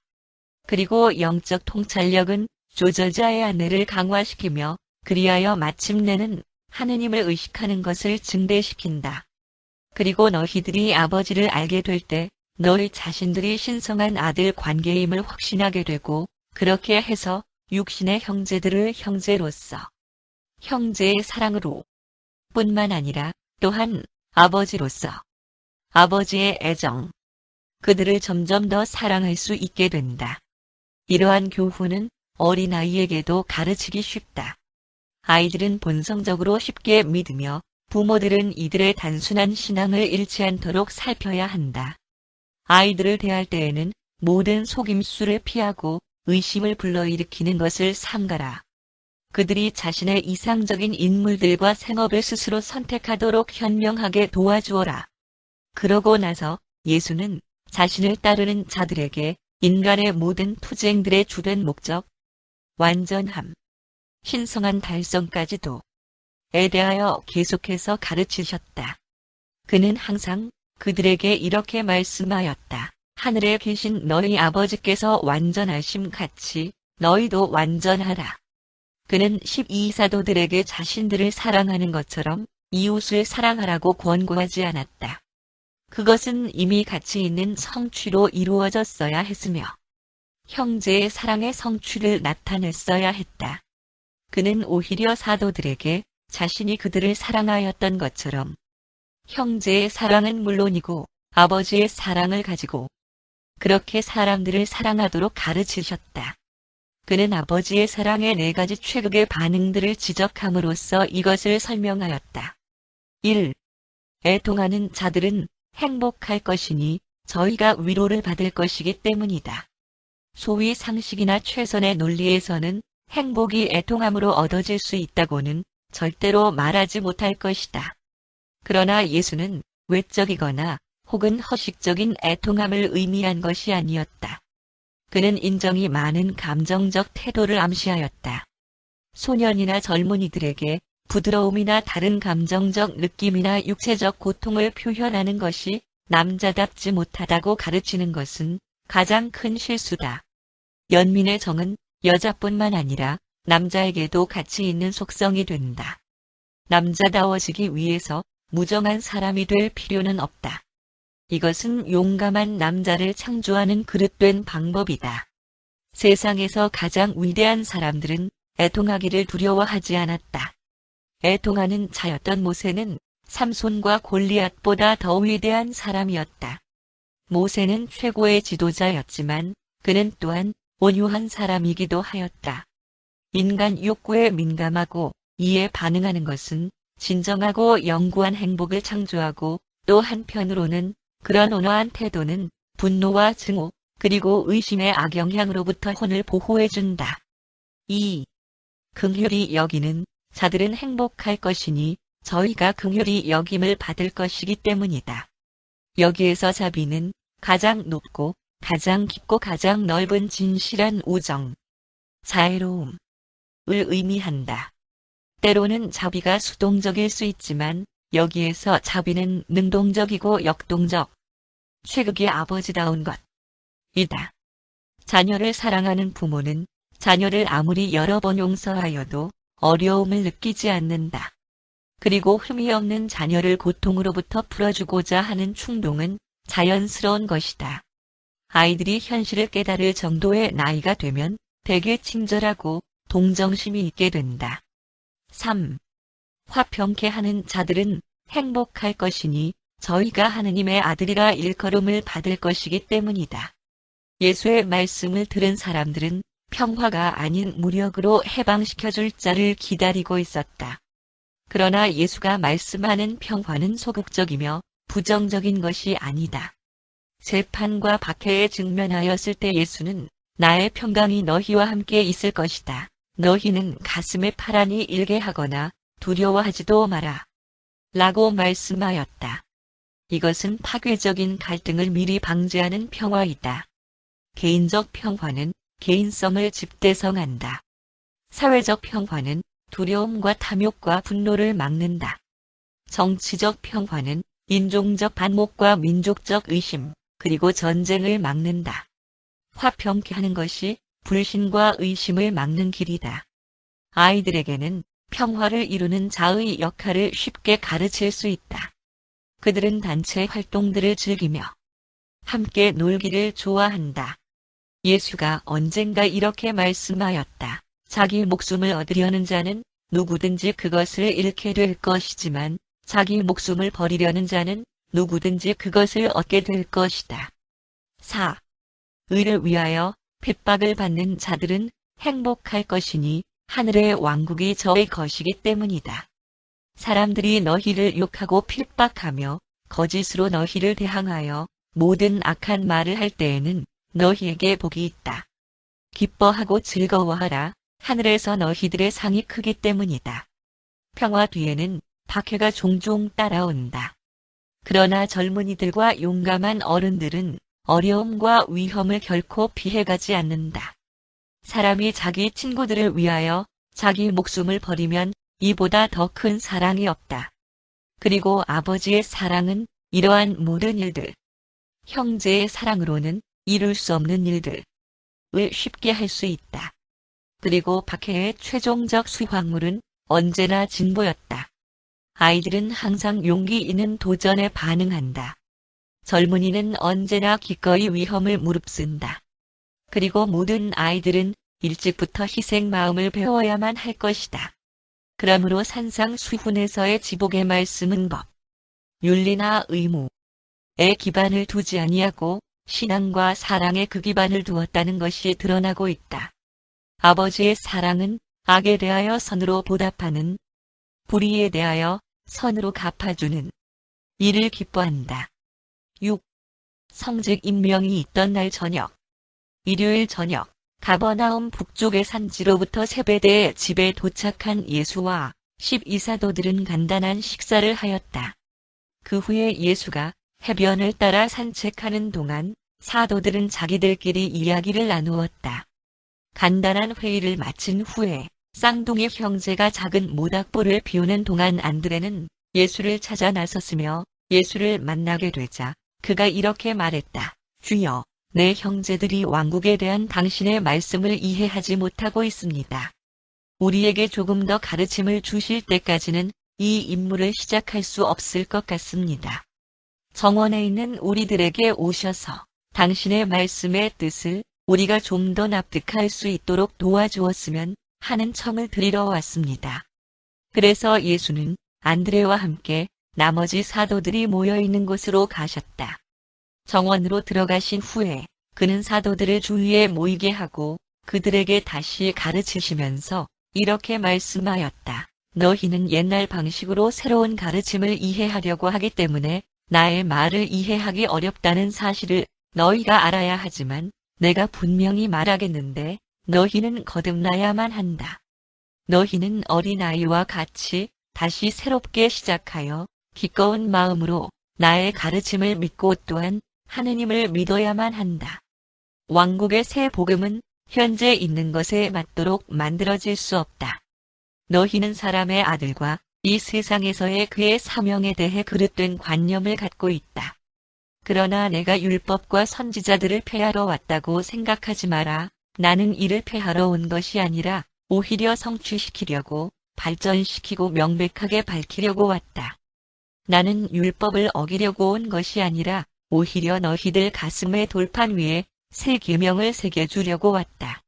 그리고 영적 통찰력은 조절자의 안내를 강화시키며 그리하여 마침내는 하느님을 의식하는 것을 증대시킨다. 그리고 너희들이 아버지를 알게 될 때 너희 자신들이 신성한 아들 관계임을 확신하게 되고 그렇게 해서 육신의 형제들을 형제로서 형제의 사랑으로 뿐만 아니라 또한 아버지로서 아버지의 애정 그들을 점점 더 사랑할 수 있게 된다. 이러한 교훈은 어린아이에게도 가르치기 쉽다. 아이들은 본성적으로 쉽게 믿으며 부모들은 이들의 단순한 신앙을 잃지 않도록 살펴야 한다. 아이들을 대할 때에는 모든 속임수를 피하고 의심을 불러일으키는 것을 삼가라. 그들이 자신의 이상적인 인물들과 생업을 스스로 선택하도록 현명하게 도와주어라. 그러고 나서 예수는 자신을 따르는 자들에게 인간의 모든 투쟁들의 주된 목적, 완전함, 신성한 달성까지도 에 대하여 계속해서 가르치셨다. 그는 항상 그들에게 이렇게 말씀하였다. 하늘에 계신 너희 아버지께서 완전하심 같이 너희도 완전하라. 그는 12사도들에게 자신들을 사랑하는 것처럼 이웃을 사랑하라고 권고하지 않았다. 그것은 이미 가치 있는 성취로 이루어졌어야 했으며 형제의 사랑의 성취를 나타냈어야 했다. 그는 오히려 사도들에게 자신이 그들을 사랑하였던 것처럼 형제의 사랑은 물론이고 아버지의 사랑을 가지고 그렇게 사람들을 사랑하도록 가르치셨다. 그는 아버지의 사랑의 4가지 최극의 반응들을 지적함으로써 이것을 설명하였다. 1. 애통하는 자들은 행복할 것이니 저희가 위로를 받을 것이기 때문이다. 소위 상식이나 최선의 논리에서는 행복이 애통함으로 얻어질 수 있다고는 절대로 말하지 못할 것이다. 그러나 예수는 외적이거나 혹은 허식적인 애통함을 의미한 것이 아니었다. 그는 인정이 많은 감정적 태도를 암시하였다. 소년이나 젊은이들에게 부드러움이나 다른 감정적 느낌이나 육체적 고통을 표현하는 것이 남자답지 못하다고 가르치는 것은 가장 큰 실수다. 연민의 정은 여자뿐만 아니라 남자에게도 가치 있는 속성이 된다. 남자다워지기 위해서 무정한 사람이 될 필요는 없다. 이것은 용감한 남자를 창조하는 그릇된 방법이다. 세상에서 가장 위대한 사람들은 애통하기를 두려워하지 않았다. 애통하는 자였던 모세는 삼손과 골리앗보다 더 위대한 사람이었다. 모세는 최고의 지도자였지만 그는 또한 온유한 사람이기도 하였다. 인간 욕구에 민감하고 이에 반응하는 것은 진정하고 영구한 행복을 창조하고 또 한편으로는 그런 온화한 태도는 분노와 증오 그리고 의심의 악영향으로부터 혼을 보호해준다. 2. 긍휼히 여기는 자들은 행복할 것이니 저희가 긍휼히 여김을 받을 것이기 때문이다. 여기에서 자비는 가장 높고 가장 깊고 가장 넓은 진실한 우정, 자애로움을 의미한다. 때로는 자비가 수동적일 수 있지만 여기에서 자비는 능동적이고 역동적, 최극의 아버지다운 것이다. 자녀를 사랑하는 부모는 자녀를 아무리 여러 번 용서하여도 어려움을 느끼지 않는다. 그리고 흠이 없는 자녀를 고통으로부터 풀어주고자 하는 충동은 자연스러운 것이다. 아이들이 현실을 깨달을 정도의 나이가 되면 대개 친절하고 동정심이 있게 된다. 3. 화평케 하는 자들은 행복할 것이니 저희가 하느님의 아들이라 일컬음을 받을 것이기 때문이다. 예수의 말씀을 들은 사람들은 평화가 아닌 무력으로 해방시켜줄 자를 기다리고 있었다. 그러나 예수가 말씀하는 평화는 소극적이며 부정적인 것이 아니다. 재판과 박해에 직면하였을 때 예수는 나의 평강이 너희와 함께 있을 것이다. 너희는 가슴에 파란이 일게 하거나 두려워하지도 마라. 라고 말씀하였다. 이것은 파괴적인 갈등을 미리 방지하는 평화이다. 개인적 평화는 개인성을 집대성한다. 사회적 평화는 두려움과 탐욕과 분노를 막는다. 정치적 평화는 인종적 반목과 민족적 의심, 그리고 전쟁을 막는다. 화평케 하는 것이 불신과 의심을 막는 길이다. 아이들에게는 평화를 이루는 자의 역할을 쉽게 가르칠 수 있다. 그들은 단체 활동들을 즐기며 함께 놀기를 좋아한다. 예수가 언젠가 이렇게 말씀하였다. 자기 목숨을 얻으려는 자는 누구든지 그것을 잃게 될 것이지만 자기 목숨을 버리려는 자는 누구든지 그것을 얻게 될 것이다. 4. 의를 위하여 핍박을 받는 자들은 행복할 것이니 하늘의 왕국이 저의 것이기 때문이다. 사람들이 너희를 욕하고 핍박하며 거짓으로 너희를 대항하여 모든 악한 말을 할 때에는 너희에게 복이 있다. 기뻐하고 즐거워하라. 하늘에서 너희들의 상이 크기 때문이다. 평화 뒤에는 박해가 종종 따라온다. 그러나 젊은이들과 용감한 어른들은 어려움과 위험을 결코 피해가지 않는다. 사람이 자기 친구들을 위하여 자기 목숨을 버리면 이보다 더 큰 사랑이 없다. 그리고 아버지의 사랑은 이러한 모든 일들, 형제의 사랑으로는 이룰 수 없는 일들을 쉽게 할 수 있다. 그리고 박해의 최종적 수확물은 언제나 진보였다. 아이들은 항상 용기 있는 도전에 반응한다. 젊은이는 언제나 기꺼이 위험을 무릅쓴다. 그리고 모든 아이들은 일찍부터 희생 마음을 배워야만 할 것이다. 그러므로 산상수훈에서의 지복의 말씀은 법, 윤리나 의무에 기반을 두지 아니하고 신앙과 사랑에 그 기반을 두었다는 것이 드러나고 있다. 아버지의 사랑은 악에 대하여 선으로 보답하는, 불의에 대하여 선으로 갚아주는 이를 기뻐한다. 6. 성직 임명이 있던 날 저녁, 일요일 저녁, 가버나움 북쪽의 산지로부터 세베대의 집에 도착한 예수와 12사도들은 간단한 식사를 하였다. 그 후에 예수가 해변을 따라 산책하는 동안 사도들은 자기들끼리 이야기를 나누었다. 간단한 회의를 마친 후에 쌍둥이 형제가 작은 모닥불을 피우는 동안 안드레는 예수를 찾아 나섰으며 예수를 만나게 되자 그가 이렇게 말했다. 주여, 내 형제들이 왕국에 대한 당신의 말씀을 이해하지 못하고 있습니다. 우리에게 조금 더 가르침을 주실 때까지는 이 임무를 시작할 수 없을 것 같습니다. 정원에 있는 우리들에게 오셔서 당신의 말씀의 뜻을 우리가 좀 더 납득할 수 있도록 도와주었으면 하는 청을 드리러 왔습니다. 그래서 예수는 안드레와 함께 나머지 사도들이 모여있는 곳으로 가셨다. 정원으로 들어가신 후에 그는 사도들을 주위에 모이게 하고 그들에게 다시 가르치시면서 이렇게 말씀하였다. 너희는 옛날 방식으로 새로운 가르침을 이해하려고 하기 때문에 나의 말을 이해하기 어렵다는 사실을 너희가 알아야 하지만 내가 분명히 말하겠는데 너희는 거듭나야만 한다. 너희는 어린아이와 같이 다시 새롭게 시작하여 기꺼운 마음으로 나의 가르침을 믿고 또한 하느님을 믿어야만 한다. 왕국의 새 복음은 현재 있는 것에 맞도록 만들어질 수 없다. 너희는 사람의 아들과 이 세상에서의 그의 사명에 대해 그릇된 관념을 갖고 있다. 그러나 내가 율법과 선지자들을 폐하러 왔다고 생각하지 마라. 나는 이를 폐하러 온 것이 아니라 오히려 성취시키려고 발전시키고 명백하게 밝히려고 왔다. 나는 율법을 어기려고 온 것이 아니라 오히려 너희들 가슴의 돌판 위에 새 계명을 새겨주려고 왔다.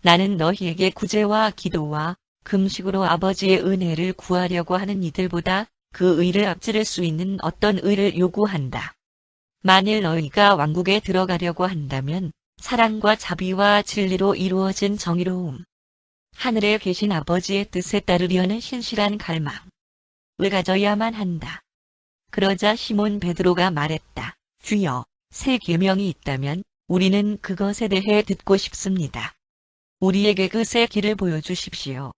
나는 너희에게 구제와 기도와 금식으로 아버지의 은혜를 구하려고 하는 이들보다 그 의를 앞지를 수 있는 어떤 의를 요구한다. 만일 너희가 왕국에 들어가려고 한다면 사랑과 자비와 진리로 이루어진 정의로움, 하늘에 계신 아버지의 뜻에 따르려는 신실한 갈망을 가져야만 한다. 그러자 시몬 베드로가 말했다. 주여, 새 계명이 있다면 우리는 그것에 대해 듣고 싶습니다. 우리에게 그 새 길을 보여주십시오.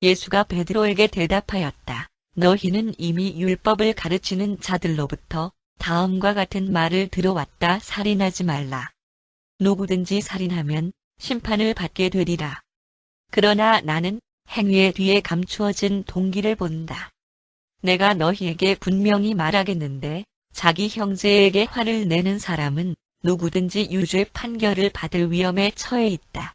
예수가 베드로에게 대답하였다. 너희는 이미 율법을 가르치는 자들로부터 다음과 같은 말을 들어왔다. 살인하지 말라. 누구든지 살인하면 심판을 받게 되리라. 그러나 나는 행위의 뒤에 감추어진 동기를 본다. 내가 너희에게 분명히 말하겠는데 자기 형제에게 화를 내는 사람은 누구든지 유죄 판결을 받을 위험에 처해 있다.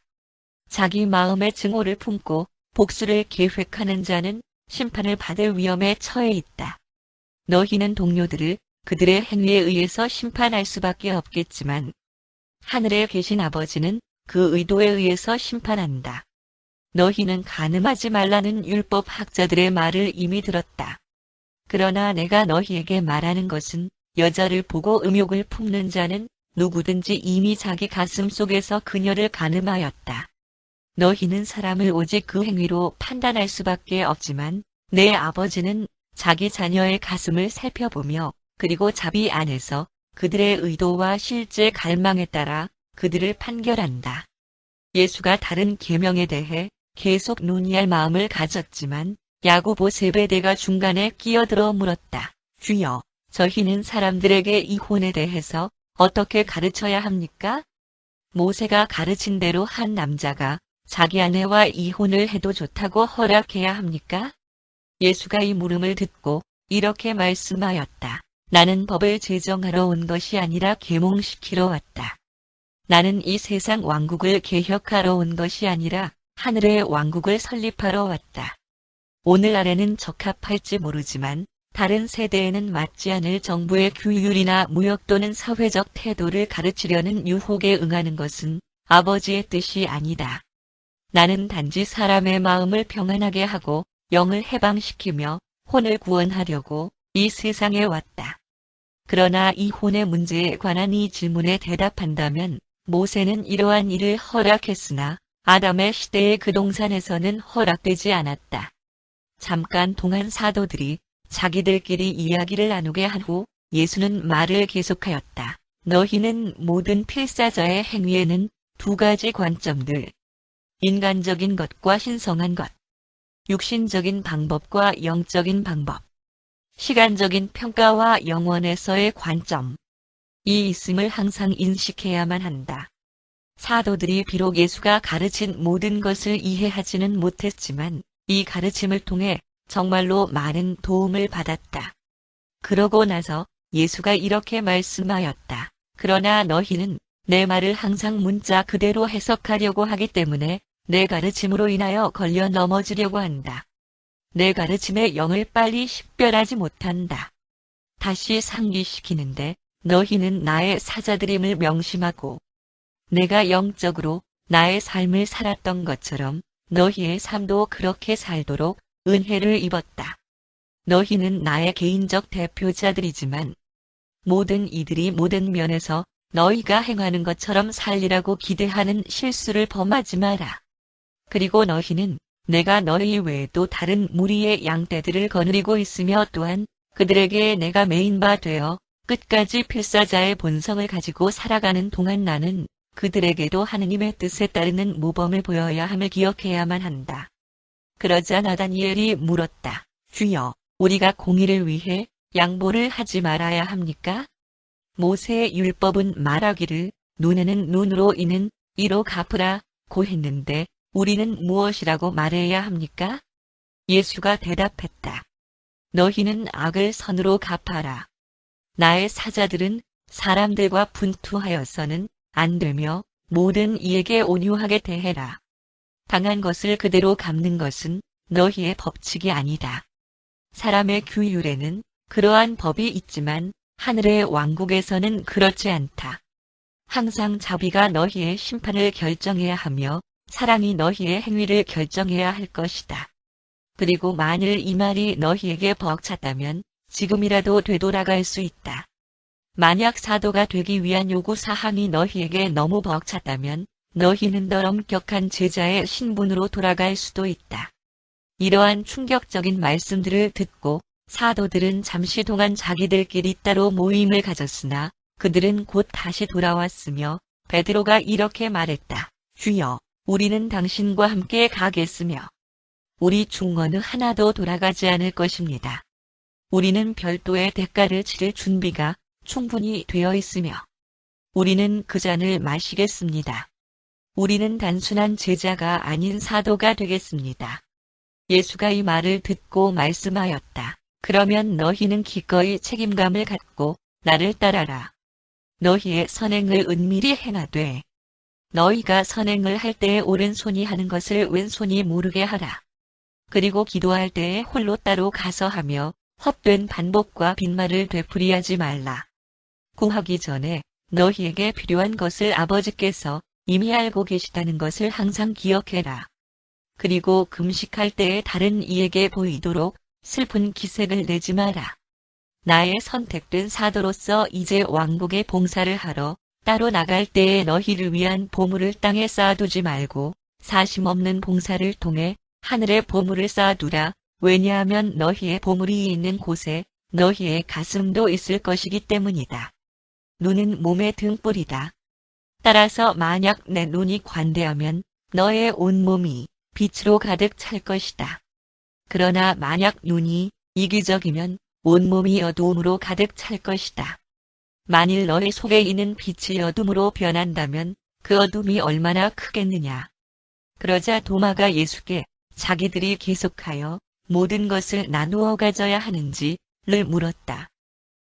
자기 마음의 증오를 품고 복수를 계획하는 자는 심판을 받을 위험에 처해 있다. 너희는 동료들을 그들의 행위에 의해서 심판할 수밖에 없겠지만 하늘에 계신 아버지는 그 의도에 의해서 심판한다. 너희는 간음하지 말라는 율법 학자들의 말을 이미 들었다. 그러나 내가 너희에게 말하는 것은 여자를 보고 음욕을 품는 자는 누구든지 이미 자기 가슴 속에서 그녀를 간음하였다. 너희는 사람을 오직 그 행위로 판단할 수밖에 없지만 내 아버지는 자기 자녀의 가슴을 살펴보며 그리고 자비 안에서 그들의 의도와 실제 갈망에 따라 그들을 판결한다. 예수가 다른 계명에 대해 계속 논의할 마음을 가졌지만 야고보 세베대가 중간에 끼어들어 물었다. 주여, 저희는 사람들에게 이혼에 대해서 어떻게 가르쳐야 합니까? 모세가 가르친 대로 한 남자가 자기 아내와 이혼을 해도 좋다고 허락해야 합니까? 예수가 이 물음을 듣고 이렇게 말씀하였다. 나는 법을 제정하러 온 것이 아니라 계몽시키러 왔다. 나는 이 세상 왕국을 개혁하러 온 것이 아니라 하늘의 왕국을 설립하러 왔다. 오늘날에는 적합할지 모르지만 다른 세대에는 맞지 않을 정부의 규율이나 무역 또는 사회적 태도를 가르치려는 유혹에 응하는 것은 아버지의 뜻이 아니다. 나는 단지 사람의 마음을 평안하게 하고 영을 해방시키며 혼을 구원하려고 이 세상에 왔다. 그러나 이혼의 문제에 관한 이 질문에 대답한다면 모세는 이러한 일을 허락했으나 아담의 시대의 그 동산에서는 허락되지 않았다. 잠깐 동안 사도들이 자기들끼리 이야기를 나누게 한 후 예수는 말을 계속하였다. 너희는 모든 필사자의 행위에는 두 가지 관점들, 인간적인 것과 신성한 것, 육신적인 방법과 영적인 방법, 시간적인 평가와 영원에서의 관점, 이 있음을 항상 인식해야만 한다. 사도들이 비록 예수가 가르친 모든 것을 이해하지는 못했지만 이 가르침을 통해 정말로 많은 도움을 받았다. 그러고 나서 예수가 이렇게 말씀하였다. 그러나 너희는 내 말을 항상 문자 그대로 해석하려고 하기 때문에 내 가르침으로 인하여 걸려 넘어지려고 한다. 내 가르침의 영을 빨리 식별하지 못한다. 다시 상기시키는데 너희는 나의 사자들임을 명심하고 내가 영적으로 나의 삶을 살았던 것처럼 너희의 삶도 그렇게 살도록 은혜를 입었다. 너희는 나의 개인적 대표자들이지만 모든 이들이 모든 면에서 너희가 행하는 것처럼 살리라고 기대하는 실수를 범하지 마라. 그리고 너희는 내가 너희 외에도 다른 무리의 양떼들을 거느리고 있으며 또한 그들에게 내가 메인 바 되어 끝까지 필사자의 본성을 가지고 살아가는 동안 나는 그들에게도 하느님의 뜻에 따르는 모범을 보여야 함을 기억해야만 한다. 그러자 나다니엘이 물었다. 주여, 우리가 공의를 위해 양보를 하지 말아야 합니까? 모세의 율법은 말하기를 눈에는 눈으로 이는 이로 갚으라고 했는데 우리는 무엇이라고 말해야 합니까? 예수가 대답했다. 너희는 악을 선으로 갚아라. 나의 사자들은 사람들과 분투하여서는 안 되며 모든 이에게 온유하게 대해라. 당한 것을 그대로 갚는 것은 너희의 법칙이 아니다. 사람의 규율에는 그러한 법이 있지만 하늘의 왕국에서는 그렇지 않다. 항상 자비가 너희의 심판을 결정해야 하며 사랑이 너희의 행위를 결정해야 할 것이다. 그리고 만일 이 말이 너희에게 벅찼다면 지금이라도 되돌아갈 수 있다. 만약 사도가 되기 위한 요구사항이 너희에게 너무 벅찼다면 너희는 더 엄격한 제자의 신분으로 돌아갈 수도 있다. 이러한 충격적인 말씀들을 듣고 사도들은 잠시 동안 자기들끼리 따로 모임을 가졌으나 그들은 곧 다시 돌아왔으며 베드로가 이렇게 말했다. 주여, 우리는 당신과 함께 가겠으며 우리 중 어느 하나도 돌아가지 않을 것입니다. 우리는 별도의 대가를 치를 준비가 충분히 되어 있으며 우리는 그 잔을 마시겠습니다. 우리는 단순한 제자가 아닌 사도가 되겠습니다. 예수가 이 말을 듣고 말씀하였다. 그러면 너희는 기꺼이 책임감을 갖고 나를 따라라. 너희의 선행을 은밀히 행하되 너희가 선행을 할 때에 오른손이 하는 것을 왼손이 모르게 하라. 그리고 기도할 때에 홀로 따로 가서 하며 헛된 반복과 빈말을 되풀이하지 말라. 구하기 전에 너희에게 필요한 것을 아버지께서 이미 알고 계시다는 것을 항상 기억해라. 그리고 금식할 때에 다른 이에게 보이도록 슬픈 기색을 내지 마라. 나의 선택된 사도로서 이제 왕국의 봉사를 하러 따로 나갈 때에 너희를 위한 보물을 땅에 쌓아두지 말고 사심 없는 봉사를 통해 하늘에 보물을 쌓아두라. 왜냐하면 너희의 보물이 있는 곳에 너희의 가슴도 있을 것이기 때문이다. 눈은 몸의 등불이다. 따라서 만약 내 눈이 관대하면 너의 온몸이 빛으로 가득 찰 것이다. 그러나 만약 눈이 이기적이면 온몸이 어두움으로 가득 찰 것이다. 만일 너희 속에 있는 빛이 어둠으로 변한다면 그 어둠이 얼마나 크겠느냐. 그러자 도마가 예수께 자기들이 계속하여 모든 것을 나누어 가져야 하는지를 물었다.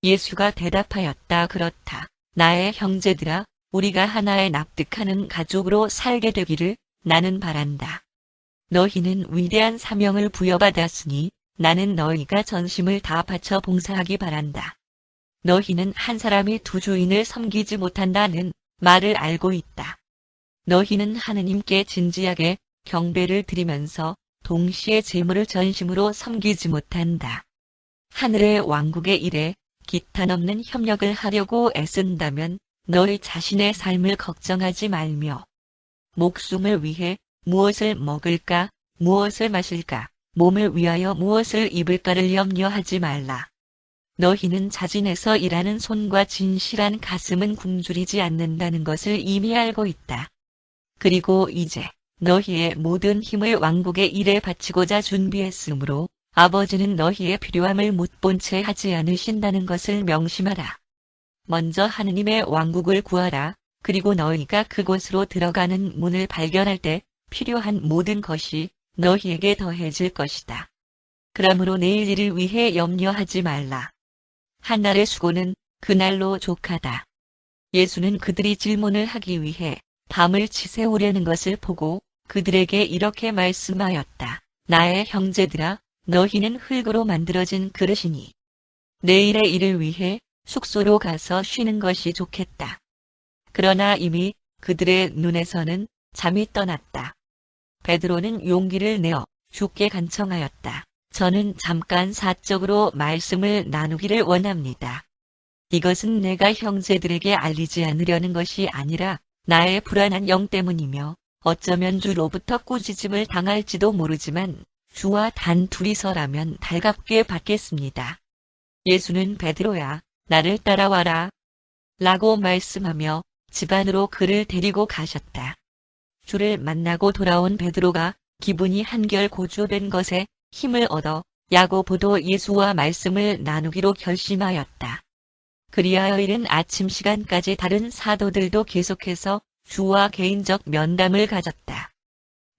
예수가 대답하였다. 그렇다. 나의 형제들아, 우리가 하나의 납득하는 가족으로 살게 되기를 나는 바란다. 너희는 위대한 사명을 부여받았으니 나는 너희가 전심을 다 바쳐 봉사하기 바란다. 너희는 한 사람이 두 주인을 섬기지 못한다는 말을 알고 있다. 너희는 하느님께 진지하게 경배를 드리면서 동시에 재물을 전심으로 섬기지 못한다. 하늘의 왕국의 일에 기탄 없는 협력을 하려고 애쓴다면 너희 자신의 삶을 걱정하지 말며 목숨을 위해 무엇을 먹을까, 무엇을 마실까, 몸을 위하여 무엇을 입을까를 염려하지 말라. 너희는 자진해서 일하는 손과 진실한 가슴은 굶주리지 않는다는 것을 이미 알고 있다. 그리고 이제 너희의 모든 힘을 왕국의 일에 바치고자 준비했으므로 아버지는 너희의 필요함을 못 본 채 하지 않으신다는 것을 명심하라. 먼저 하느님의 왕국을 구하라. 그리고 너희가 그곳으로 들어가는 문을 발견할 때 필요한 모든 것이 너희에게 더해질 것이다. 그러므로 내일 일을 위해 염려하지 말라. 한날의 수고는 그날로 족하다. 예수는 그들이 질문을 하기 위해 밤을 치새우려는 것을 보고 그들에게 이렇게 말씀하였다. 나의 형제들아, 너희는 흙으로 만들어진 그릇이니 내일의 일을 위해 숙소로 가서 쉬는 것이 좋겠다. 그러나 이미 그들의 눈에서는 잠이 떠났다. 베드로는 용기를 내어 주께 간청하였다. 저는 잠깐 사적으로 말씀을 나누기를 원합니다. 이것은 내가 형제들에게 알리지 않으려는 것이 아니라 나의 불안한 영 때문이며 어쩌면 주로부터 꾸짖음을 당할지도 모르지만 주와 단 둘이서라면 달갑게 받겠습니다. 예수는 베드로야, 나를 따라와라. 라고 말씀하며 집 안으로 그를 데리고 가셨다. 주를 만나고 돌아온 베드로가 기분이 한결 고조된 것에 힘을 얻어 야고보도 예수와 말씀을 나누기로 결심하였다. 그리하여 이른 아침 시간까지 다른 사도들도 계속해서 주와 개인적 면담을 가졌다.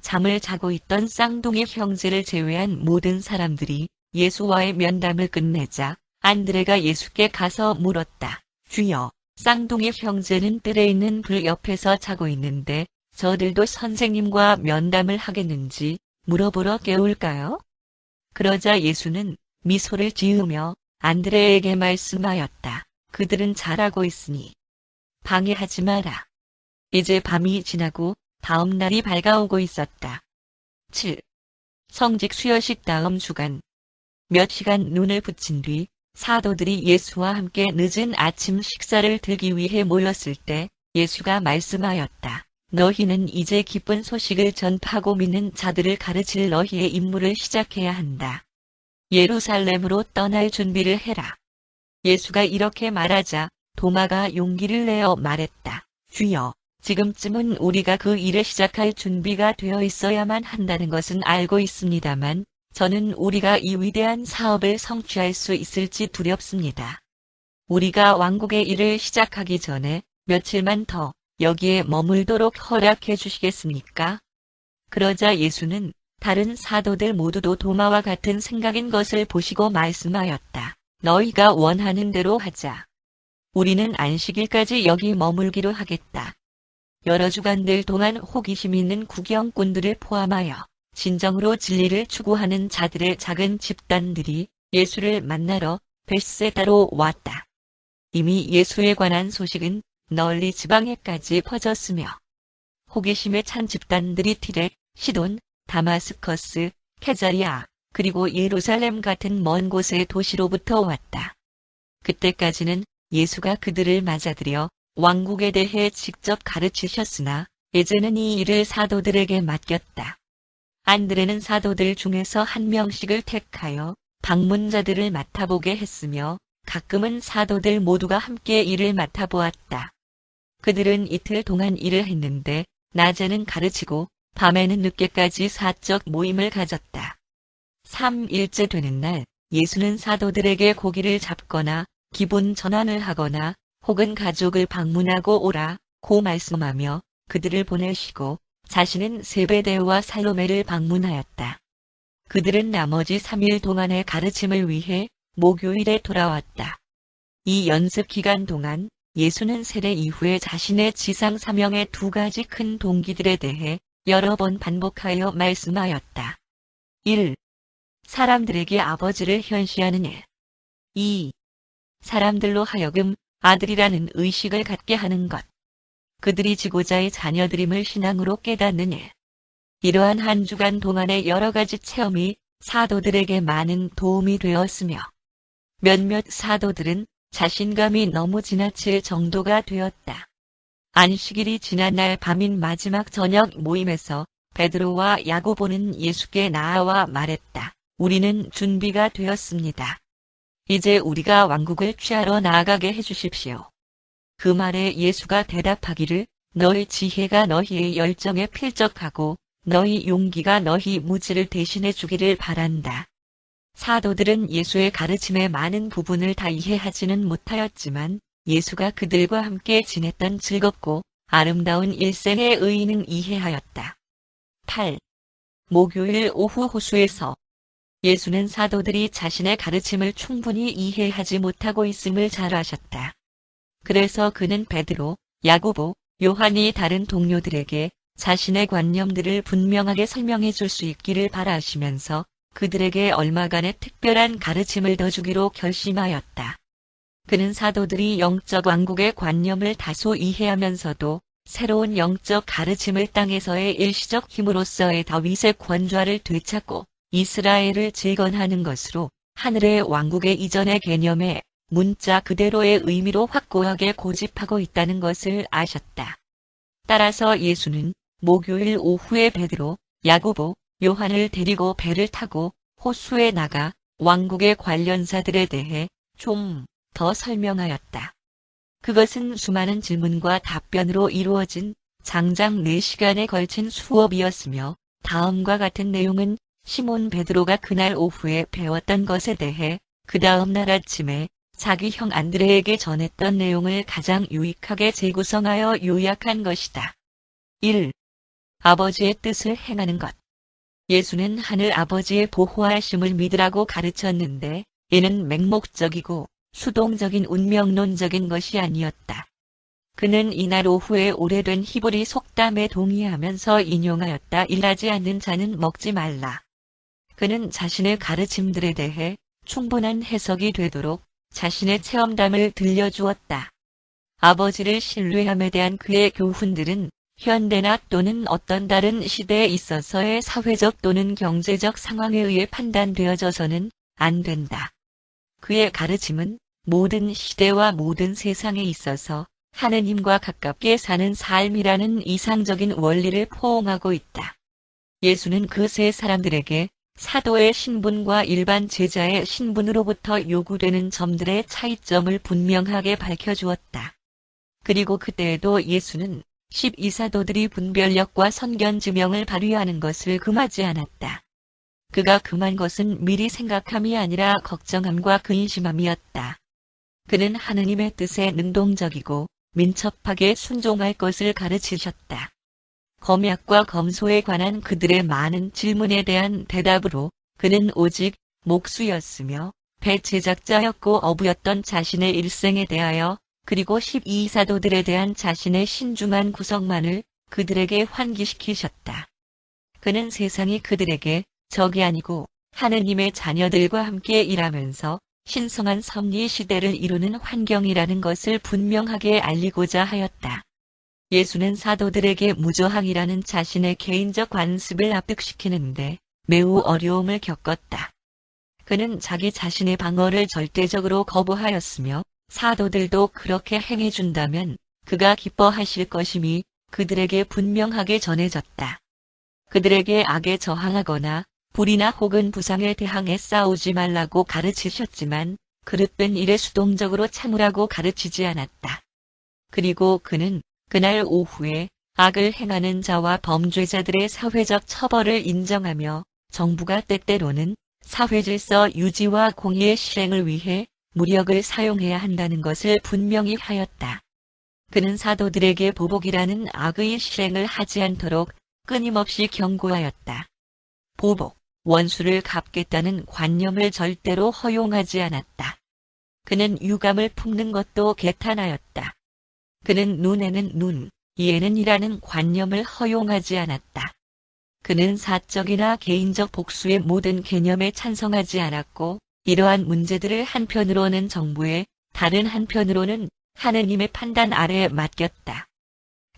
잠을 자고 있던 쌍둥이 형제를 제외한 모든 사람들이 예수와의 면담을 끝내자 안드레가 예수께 가서 물었다. 주여, 쌍둥이 형제는 뜰에 있는 불 옆에서 자고 있는데 저들도 선생님과 면담을 하겠는지 물어보러 깨울까요? 그러자 예수는 미소를 지으며 안드레에게 말씀하였다. 그들은 잘하고 있으니 방해하지 마라. 이제 밤이 지나고 다음 날이 밝아오고 있었다. 7. 성직 수여식 다음 주간 몇 시간 눈을 붙인 뒤 사도들이 예수와 함께 늦은 아침 식사를 들기 위해 모였을 때 예수가 말씀하였다. 너희는 이제 기쁜 소식을 전파하고 믿는 자들을 가르칠 너희의 임무를 시작해야 한다. 예루살렘으로 떠날 준비를 해라. 예수가 이렇게 말하자 도마가 용기를 내어 말했다. 주여, 지금쯤은 우리가 그 일을 시작할 준비가 되어 있어야만 한다는 것은 알고 있습니다만 저는 우리가 이 위대한 사업을 성취할 수 있을지 두렵습니다. 우리가 왕국의 일을 시작하기 전에 며칠만 더 여기에 머물도록 허락해 주시겠습니까? 그러자 예수는 다른 사도들 모두도 도마와 같은 생각인 것을 보시고 말씀하였다. 너희가 원하는 대로 하자. 우리는 안식일까지 여기 머물기로 하겠다. 여러 주간들 동안 호기심 있는 구경꾼들을 포함하여 진정으로 진리를 추구하는 자들의 작은 집단들이 예수를 만나러 벳세다로 왔다. 이미 예수에 관한 소식은 널리 지방에까지 퍼졌으며 호기심에 찬 집단들이 티레, 시돈, 다마스커스, 케자리아, 그리고 예루살렘 같은 먼 곳의 도시로부터 왔다. 그때까지는 예수가 그들을 맞아들여 왕국에 대해 직접 가르치셨으나 이제는 이 일을 사도들에게 맡겼다. 안드레는 사도들 중에서 한 명씩을 택하여 방문자들을 맡아보게 했으며 가끔은 사도들 모두가 함께 일을 맡아보았다. 그들은 이틀 동안 일을 했는데 낮에는 가르치고 밤에는 늦게까지 사적 모임을 가졌다. 3일째 되는 날 예수는 사도들에게 고기를 잡거나 기분 전환을 하거나 혹은 가족을 방문하고 오라고 말씀하며 그들을 보내시고 자신은 세베대와 살로메를 방문하였다. 그들은 나머지 3일 동안의 가르침을 위해 목요일에 돌아왔다. 이 연습 기간 동안 예수는 세례 이후에 자신의 지상 사명의 두 가지 큰 동기들에 대해 여러 번 반복하여 말씀하였다. 1. 사람들에게 아버지를 현시하는 일. 2. 사람들로 하여금 아들이라는 의식을 갖게 하는 것. 그들이 지고자의 자녀들임을 신앙으로 깨닫는 일. 이러한 한 주간 동안의 여러 가지 체험이 사도들에게 많은 도움이 되었으며 몇몇 사도들은 자신감이 너무 지나칠 정도가 되었다. 안식일이 지난 날 밤인 마지막 저녁 모임에서 베드로와 야고보는 예수께 나아와 말했다. 우리는 준비가 되었습니다. 이제 우리가 왕국을 취하러 나아가게 해주십시오. 그 말에 예수가 대답하기를 너희 지혜가 너희의 열정에 필적하고 너희 용기가 너희 무지를 대신해 주기를 바란다. 사도들은 예수의 가르침의 많은 부분을 다 이해하지는 못하였지만 예수가 그들과 함께 지냈던 즐겁고 아름다운 일생의 의의는 이해하였다. 8. 목요일 오후 호수에서 예수는 사도들이 자신의 가르침을 충분히 이해하지 못하고 있음을 잘 아셨다. 그래서 그는 베드로, 야고보, 요한이 다른 동료들에게 자신의 관념들을 분명하게 설명해 줄 수 있기를 바라시면서 그들에게 얼마간의 특별한 가르침을 더 주기로 결심하였다. 그는 사도들이 영적 왕국의 관념을 다소 이해하면서도 새로운 영적 가르침을 땅에서의 일시적 힘으로서의 다윗의 권좌를 되찾고 이스라엘을 재건하는 것으로 하늘의 왕국의 이전의 개념에 문자 그대로의 의미로 확고하게 고집하고 있다는 것을 아셨다. 따라서 예수는 목요일 오후에 베드로, 야고보, 요한을 데리고 배를 타고 호수에 나가 왕국의 관련사들에 대해 좀 더 설명하였다. 그것은 수많은 질문과 답변으로 이루어진 장장 4시간에 걸친 수업이었으며 다음과 같은 내용은 시몬 베드로가 그날 오후에 배웠던 것에 대해 그 다음 날 아침에 자기 형 안드레에게 전했던 내용을 가장 유익하게 재구성하여 요약한 것이다. 1. 아버지의 뜻을 행하는 것. 예수는 하늘 아버지의 보호하심을 믿으라고 가르쳤는데 이는 맹목적이고 수동적인 운명론적인 것이 아니었다. 그는 이날 오후에 오래된 히브리 속담에 동의하면서 인용하였다. 일하지 않는 자는 먹지 말라. 그는 자신의 가르침들에 대해 충분한 해석이 되도록 자신의 체험담을 들려주었다. 아버지를 신뢰함에 대한 그의 교훈들은 현대나 또는 어떤 다른 시대에 있어서의 사회적 또는 경제적 상황에 의해 판단되어져서는 안 된다. 그의 가르침은 모든 시대와 모든 세상에 있어서 하느님과 가깝게 사는 삶이라는 이상적인 원리를 포옹하고 있다. 예수는 그 세 사람들에게 사도의 신분과 일반 제자의 신분으로부터 요구되는 점들의 차이점을 분명하게 밝혀주었다. 그리고 그때에도 예수는 12사도들이 분별력과 선견지명을 발휘하는 것을 금하지 않았다. 그가 금한 것은 미리 생각함이 아니라 걱정함과 근심함이었다. 그는 하느님의 뜻에 능동적이고 민첩하게 순종할 것을 가르치셨다. 검약과 검소에 관한 그들의 많은 질문에 대한 대답으로 그는 오직 목수였으며 배제작자였고 어부였던 자신의 일생에 대하여 그리고 12사도들에 대한 자신의 신중한 구성만을 그들에게 환기시키셨다. 그는 세상이 그들에게 적이 아니고 하느님의 자녀들과 함께 일하면서 신성한 섭리 시대를 이루는 환경이라는 것을 분명하게 알리고자 하였다. 예수는 사도들에게 무저항이라는 자신의 개인적 관습을 납득시키는데 매우 어려움을 겪었다. 그는 자기 자신의 방어를 절대적으로 거부하였으며 사도들도 그렇게 행해준다면 그가 기뻐하실 것임이 그들에게 분명하게 전해졌다. 그들에게 악에 저항하거나 불의나 혹은 부상에 대항해 싸우지 말라고 가르치셨지만 그릇된 일에 수동적으로 참으라고 가르치지 않았다. 그리고 그는 그날 오후에 악을 행하는 자와 범죄자들의 사회적 처벌을 인정하며 정부가 때때로는 사회질서 유지와 공의의 실행을 위해 무력을 사용해야 한다는 것을 분명히 하였다. 그는 사도들에게 보복이라는 악의 실행을 하지 않도록 끊임없이 경고하였다. 보복, 원수를 갚겠다는 관념을 절대로 허용하지 않았다. 그는 유감을 품는 것도 개탄하였다. 그는 눈에는 눈, 이에는 이라는 관념을 허용하지 않았다. 그는 사적이나 개인적 복수의 모든 개념에 찬성하지 않았고 이러한 문제들을 한편으로는 정부에 다른 한편으로는 하느님의 판단 아래에 맡겼다.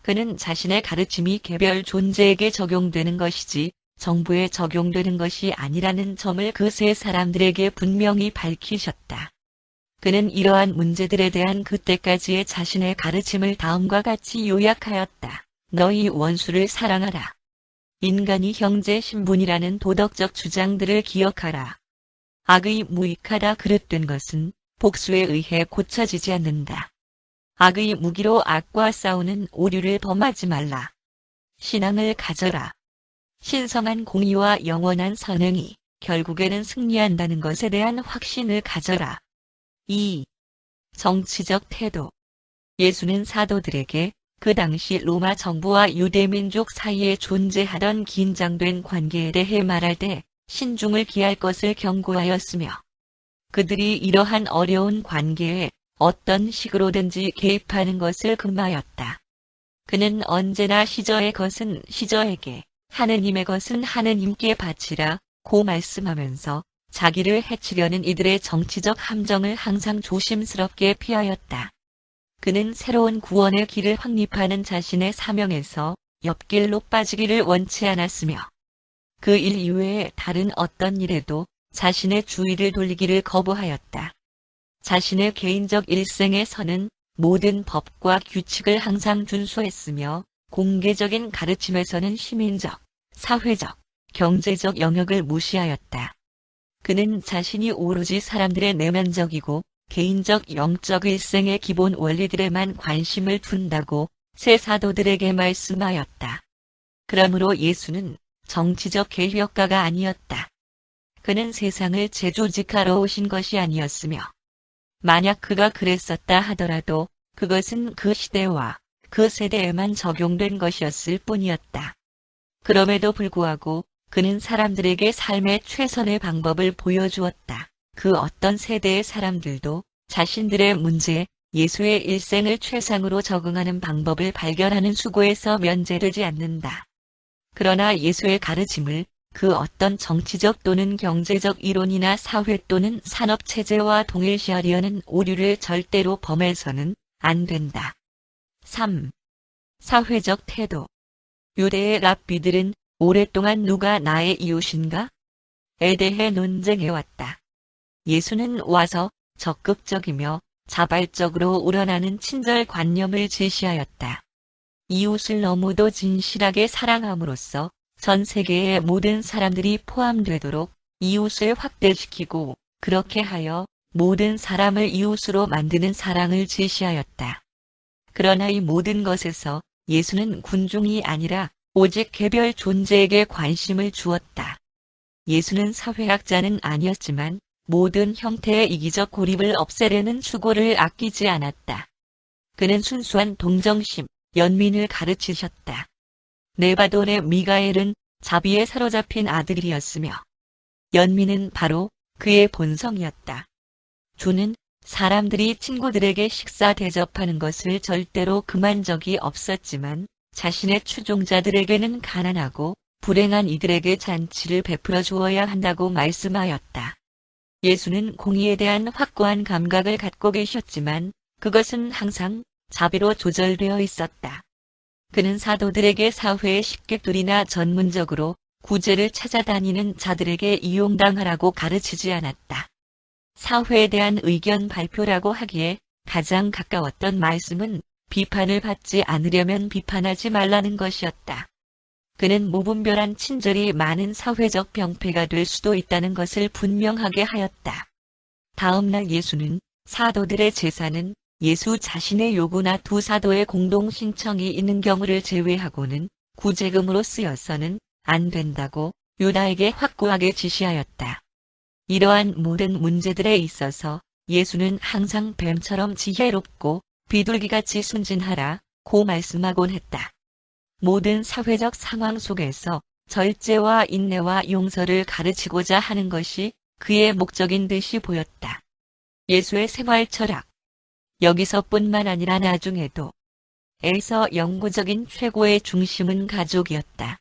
그는 자신의 가르침이 개별 존재에게 적용되는 것이지 정부에 적용되는 것이 아니라는 점을 그 세 사람들에게 분명히 밝히셨다. 그는 이러한 문제들에 대한 그때까지의 자신의 가르침을 다음과 같이 요약하였다. 너희 원수를 사랑하라. 인간이 형제 신분이라는 도덕적 주장들을 기억하라. 악의 무익하다 그릇된 것은 복수에 의해 고쳐지지 않는다. 악의 무기로 악과 싸우는 오류를 범하지 말라. 신앙을 가져라. 신성한 공의와 영원한 선행이 결국에는 승리한다는 것에 대한 확신을 가져라. 2. 정치적 태도. 예수는 사도들에게 그 당시 로마 정부와 유대민족 사이에 존재하던 긴장된 관계에 대해 말할 때 신중을 기할 것을 경고하였으며 그들이 이러한 어려운 관계에 어떤 식으로든지 개입하는 것을 금하였다. 그는 언제나 시저의 것은 시저에게, 하느님의 것은 하느님께 바치라 고 말씀하면서 자기를 해치려는 이들의 정치적 함정을 항상 조심스럽게 피하였다. 그는 새로운 구원의 길을 확립하는 자신의 사명에서 옆길로 빠지기를 원치 않았으며 그 일 이외에 다른 어떤 일에도 자신의 주의를 돌리기를 거부하였다. 자신의 개인적 일생에서는 모든 법과 규칙을 항상 준수했으며 공개적인 가르침에서는 시민적, 사회적, 경제적 영역을 무시하였다. 그는 자신이 오로지 사람들의 내면적이고 개인적 영적 일생의 기본 원리들에만 관심을 둔다고 새 사도들에게 말씀하였다. 그러므로 예수는 정치적 개혁가가 아니었다. 그는 세상을 재조직하러 오신 것이 아니었으며 만약 그가 그랬었다 하더라도 그것은 그 시대와 그 세대에만 적용된 것이었을 뿐이었다. 그럼에도 불구하고 그는 사람들에게 삶의 최선의 방법을 보여주었다. 그 어떤 세대의 사람들도 자신들의 문제에 예수의 일생을 최상으로 적응하는 방법을 발견하는 수고에서 면제되지 않는다. 그러나 예수의 가르침을 그 어떤 정치적 또는 경제적 이론이나 사회 또는 산업체제와 동일시하려는 오류를 절대로 범해서는 안 된다. 3. 사회적 태도. 유대의 랍비들은 오랫동안 누가 나의 이웃인가? 에 대해 논쟁해왔다. 예수는 와서 적극적이며 자발적으로 우러나는 친절관념을 제시하였다. 이웃을 너무도 진실하게 사랑함으로써 전 세계의 모든 사람들이 포함되도록 이웃을 확대시키고 그렇게 하여 모든 사람을 이웃으로 만드는 사랑을 제시하였다. 그러나 이 모든 것에서 예수는 군중이 아니라 오직 개별 존재에게 관심을 주었다. 예수는 사회학자는 아니었지만 모든 형태의 이기적 고립을 없애려는 수고를 아끼지 않았다. 그는 순수한 동정심, 연민을 가르치셨다. 네바돈의 미가엘은 자비에 사로잡힌 아들이었으며 연민은 바로 그의 본성이었다. 주는 사람들이 친구들에게 식사 대접하는 것을 절대로 금한 적이 없었지만 자신의 추종자들에게는 가난하고 불행한 이들에게 잔치를 베풀어 주어야 한다고 말씀하였다. 예수는 공의에 대한 확고한 감각을 갖고 계셨지만 그것은 항상 자비로 조절되어 있었다. 그는 사도들에게 사회의 식객들이나 전문적으로 구제를 찾아다니는 자들에게 이용당하라고 가르치지 않았다. 사회에 대한 의견 발표라고 하기에 가장 가까웠던 말씀은 비판을 받지 않으려면 비판하지 말라는 것이었다. 그는 무분별한 친절이 많은 사회적 병폐가 될 수도 있다는 것을 분명하게 하였다. 다음 날 예수는 사도들의 제사는 예수 자신의 요구나 두 사도의 공동 신청이 있는 경우를 제외하고는 구제금으로 쓰여서는 안 된다고 유다에게 확고하게 지시하였다. 이러한 모든 문제들에 있어서 예수는 항상 뱀처럼 지혜롭고 비둘기같이 순진하라고 말씀하곤 했다. 모든 사회적 상황 속에서 절제와 인내와 용서를 가르치고자 하는 것이 그의 목적인 듯이 보였다. 예수의 생활 철학. 여기서뿐만 아니라 나중에도 에서 영구적인 최고의 중심은 가족이었다.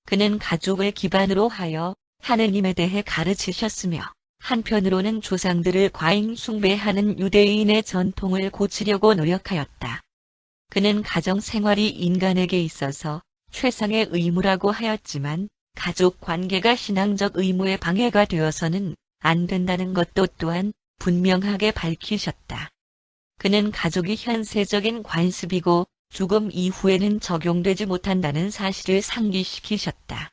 그는 가족을 기반으로 하여 하느님에 대해 가르치셨으며 한편으로는 조상들을 과잉 숭배하는 유대인의 전통을 고치려고 노력하였다. 그는 가정 생활이 인간에게 있어서 최상의 의무라고 하였지만 가족 관계가 신앙적 의무에 방해가 되어서는 안 된다는 것도 또한 분명하게 밝히셨다. 그는 가족이 현세적인 관습이고 죽음 이후에는 적용되지 못한다는 사실을 상기시키셨다.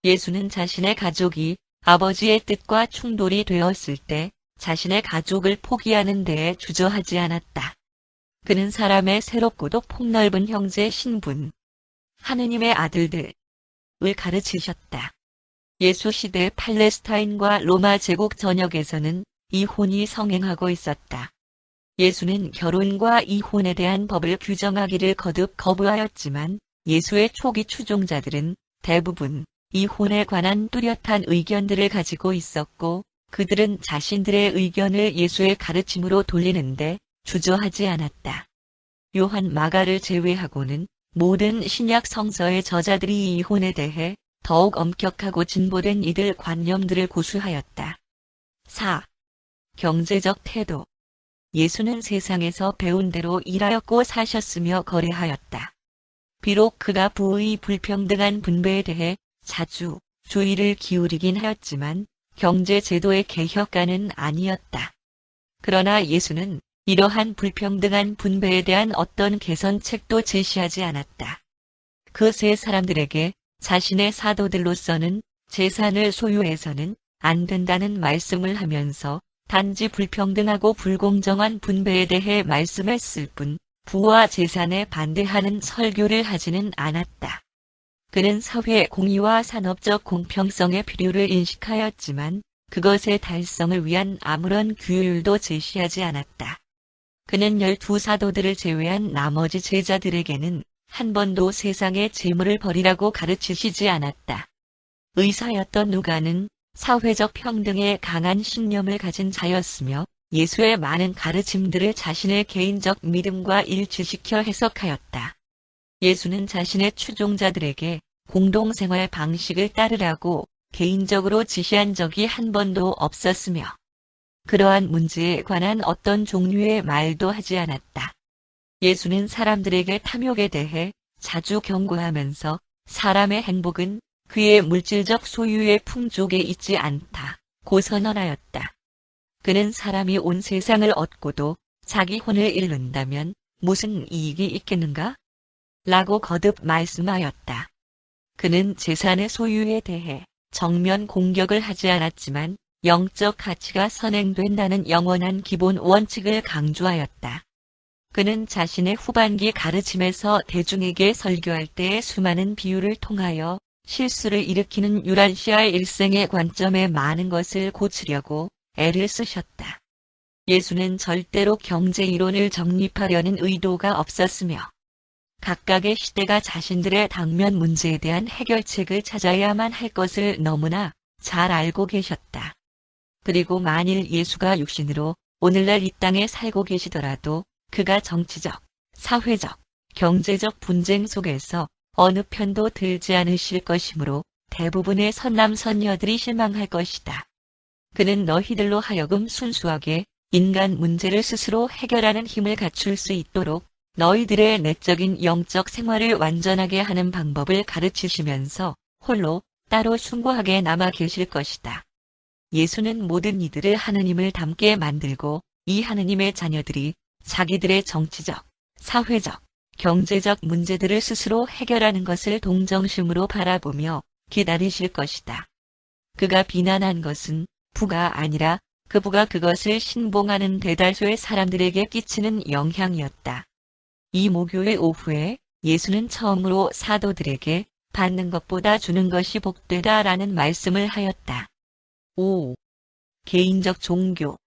예수는 자신의 가족이 아버지의 뜻과 충돌이 되었을 때 자신의 가족을 포기하는 데에 주저하지 않았다. 그는 사람의 새롭고도 폭넓은 형제 신분, 하느님의 아들들을 가르치셨다. 예수 시대 팔레스타인과 로마 제국 전역에서는 이혼이 성행하고 있었다. 예수는 결혼과 이혼에 대한 법을 규정하기를 거듭 거부하였지만 예수의 초기 추종자들은 대부분 이혼에 관한 뚜렷한 의견들을 가지고 있었고 그들은 자신들의 의견을 예수의 가르침으로 돌리는데 주저하지 않았다. 요한 마가를 제외하고는 모든 신약 성서의 저자들이 이혼에 대해 더욱 엄격하고 진보된 이들 관념들을 고수하였다. 4. 경제적 태도. 예수는 세상에서 배운 대로 일하였고 사셨으며 거래하였다. 비록 그가 부의 불평등한 분배에 대해 자주 주의를 기울이긴 하였지만 경제 제도의 개혁가는 아니었다. 그러나 예수는 이러한 불평등한 분배에 대한 어떤 개선책도 제시하지 않았다. 그 세 사람들에게 자신의 사도들로서는 재산을 소유해서는 안 된다는 말씀을 하면서 단지 불평등하고 불공정한 분배에 대해 말씀했을 뿐 부와 재산에 반대하는 설교를 하지는 않았다. 그는 사회 공의와 산업적 공평성의 필요를 인식하였지만 그것의 달성을 위한 아무런 규율도 제시하지 않았다. 그는 12사도들을 제외한 나머지 제자들에게는 한 번도 세상의 재물을 버리라고 가르치시지 않았다. 의사였던 누가는 사회적 평등에 강한 신념을 가진 자였으며 예수의 많은 가르침들을 자신의 개인적 믿음과 일치시켜 해석하였다. 예수는 자신의 추종자들에게 공동생활 방식을 따르라고 개인적으로 지시한 적이 한 번도 없었으며 그러한 문제에 관한 어떤 종류의 말도 하지 않았다. 예수는 사람들에게 탐욕에 대해 자주 경고하면서 사람의 행복은 그의 물질적 소유의 풍족에 있지 않다고 선언하였다. 그는 사람이 온 세상을 얻고도 자기 혼을 잃는다면 무슨 이익이 있겠는가? 라고 거듭 말씀하였다. 그는 재산의 소유에 대해 정면 공격을 하지 않았지만 영적 가치가 선행된다는 영원한 기본 원칙을 강조하였다. 그는 자신의 후반기 가르침에서 대중에게 설교할 때의 수많은 비유를 통하여 실수를 일으키는 유란시아의 일생의 관점에 많은 것을 고치려고 애를 쓰셨다. 예수는 절대로 경제 이론을 정립하려는 의도가 없었으며 각각의 시대가 자신들의 당면 문제에 대한 해결책을 찾아야만 할 것을 너무나 잘 알고 계셨다. 그리고 만일 예수가 육신으로 오늘날 이 땅에 살고 계시더라도 그가 정치적, 사회적, 경제적 분쟁 속에서 어느 편도 들지 않으실 것이므로 대부분의 선남 선녀들이 실망할 것이다. 그는 너희들로 하여금 순수하게 인간 문제를 스스로 해결하는 힘을 갖출 수 있도록 너희들의 내적인 영적 생활을 완전하게 하는 방법을 가르치시면서 홀로 따로 숭고하게 남아 계실 것이다. 예수는 모든 이들을 하느님을 닮게 만들고 이 하느님의 자녀들이 자기들의 정치적, 사회적, 경제적 문제들을 스스로 해결하는 것을 동정심으로 바라보며 기다리실 것이다. 그가 비난한 것은 부가 아니라 그 부가 그것을 신봉하는 대다수의 사람들에게 끼치는 영향이었다. 이 목요일 오후에 예수는 처음으로 사도들에게 받는 것보다 주는 것이 복되다라는 말씀을 하였다. 5. 개인적 종교.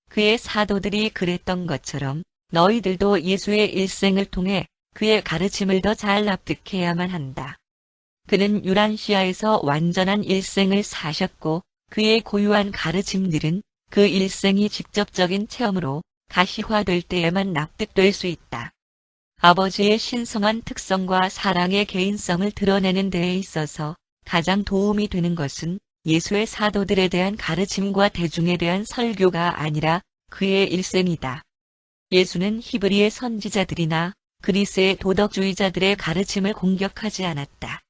그의 사도들이 그랬던 것처럼 너희들도 예수의 일생을 통해 그의 가르침을 더 잘 납득해야만 한다. 그는 유란시아에서 완전한 일생을 사셨고 그의 고유한 가르침들은 그 일생이 직접적인 체험으로 가시화될 때에만 납득될 수 있다. 아버지의 신성한 특성과 사랑의 개인성을 드러내는 데에 있어서 가장 도움이 되는 것은 예수의 사도들에 대한 가르침과 대중에 대한 설교가 아니라 그의 일생이다. 예수는 히브리의 선지자들이나 그리스의 도덕주의자들의 가르침을 공격하지 않았다.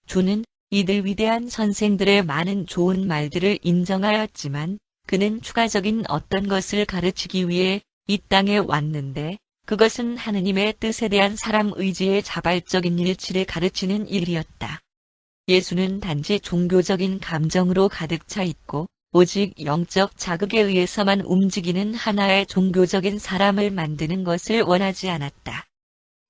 주는 이들 위대한 선생들의 많은 좋은 말들을 인정하였지만 그는 추가적인 어떤 것을 가르치기 위해 이 땅에 왔는데 그것은 하느님의 뜻에 대한 사람 의지의 자발적인 일치를 가르치는 일이었다. 예수는 단지 종교적인 감정으로 가득 차 있고 오직 영적 자극에 의해서만 움직이는 하나의 종교적인 사람을 만드는 것을 원하지 않았다.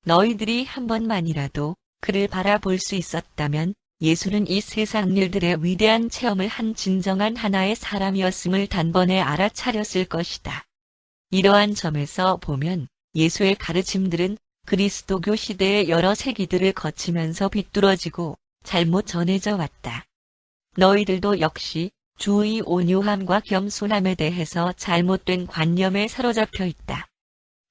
너희들이 한 번만이라도 그를 바라볼 수 있었다면 예수는 이 세상 일들의 위대한 체험을 한 진정한 하나의 사람이었음을 단번에 알아차렸을 것이다. 이러한 점에서 보면 예수의 가르침들은 그리스도교 시대의 여러 세기들을 거치면서 비뚤어지고 잘못 전해져 왔다. 너희들도 역시 주의 온유함과 겸손함에 대해서 잘못된 관념에 사로잡혀 있다.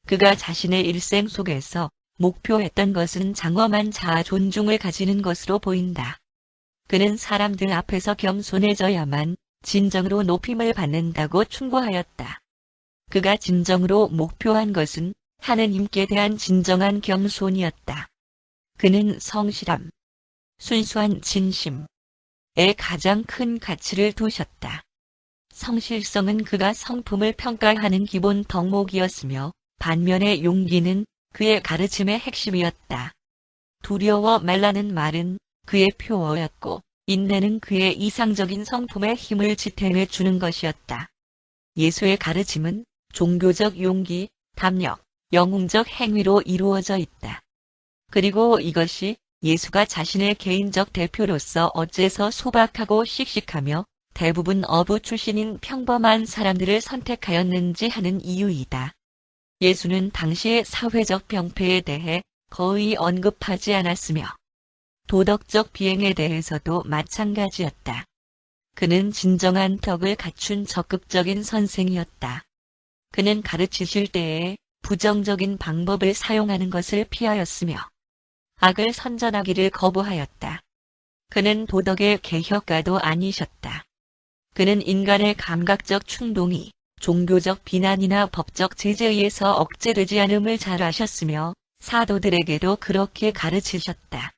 그가 자신의 일생 속에서 목표했던 것은 장엄한 자아 존중을 가지는 것으로 보인다. 그는 사람들 앞에서 겸손해져야만 진정으로 높임을 받는다고 충고하였다. 그가 진정으로 목표한 것은 하느님께 대한 진정한 겸손이었다. 그는 성실함, 순수한 진심에 가장 큰 가치를 두셨다. 성실성은 그가 성품을 평가하는 기본 덕목이었으며 반면에 용기는 그의 가르침의 핵심이었다. 두려워 말라는 말은 그의 표어였고 인내는 그의 이상적인 성품의 힘을 지탱해 주는 것이었다. 예수의 가르침은 종교적 용기, 담력, 영웅적 행위로 이루어져 있다. 그리고 이것이 예수가 자신의 개인적 대표로서 어째서 소박하고 씩씩하며 대부분 어부 출신인 평범한 사람들을 선택하였는지 하는 이유이다. 예수는 당시의 사회적 병폐에 대해 거의 언급하지 않았으며 도덕적 비행에 대해서도 마찬가지였다. 그는 진정한 덕을 갖춘 적극적인 선생이었다. 그는 가르치실 때에 부정적인 방법을 사용하는 것을 피하였으며 악을 선전하기를 거부하였다. 그는 도덕의 개혁가도 아니셨다. 그는 인간의 감각적 충동이 종교적 비난이나 법적 제재에 의해서 억제되지 않음을 잘 아셨으며 사도들에게도 그렇게 가르치셨다.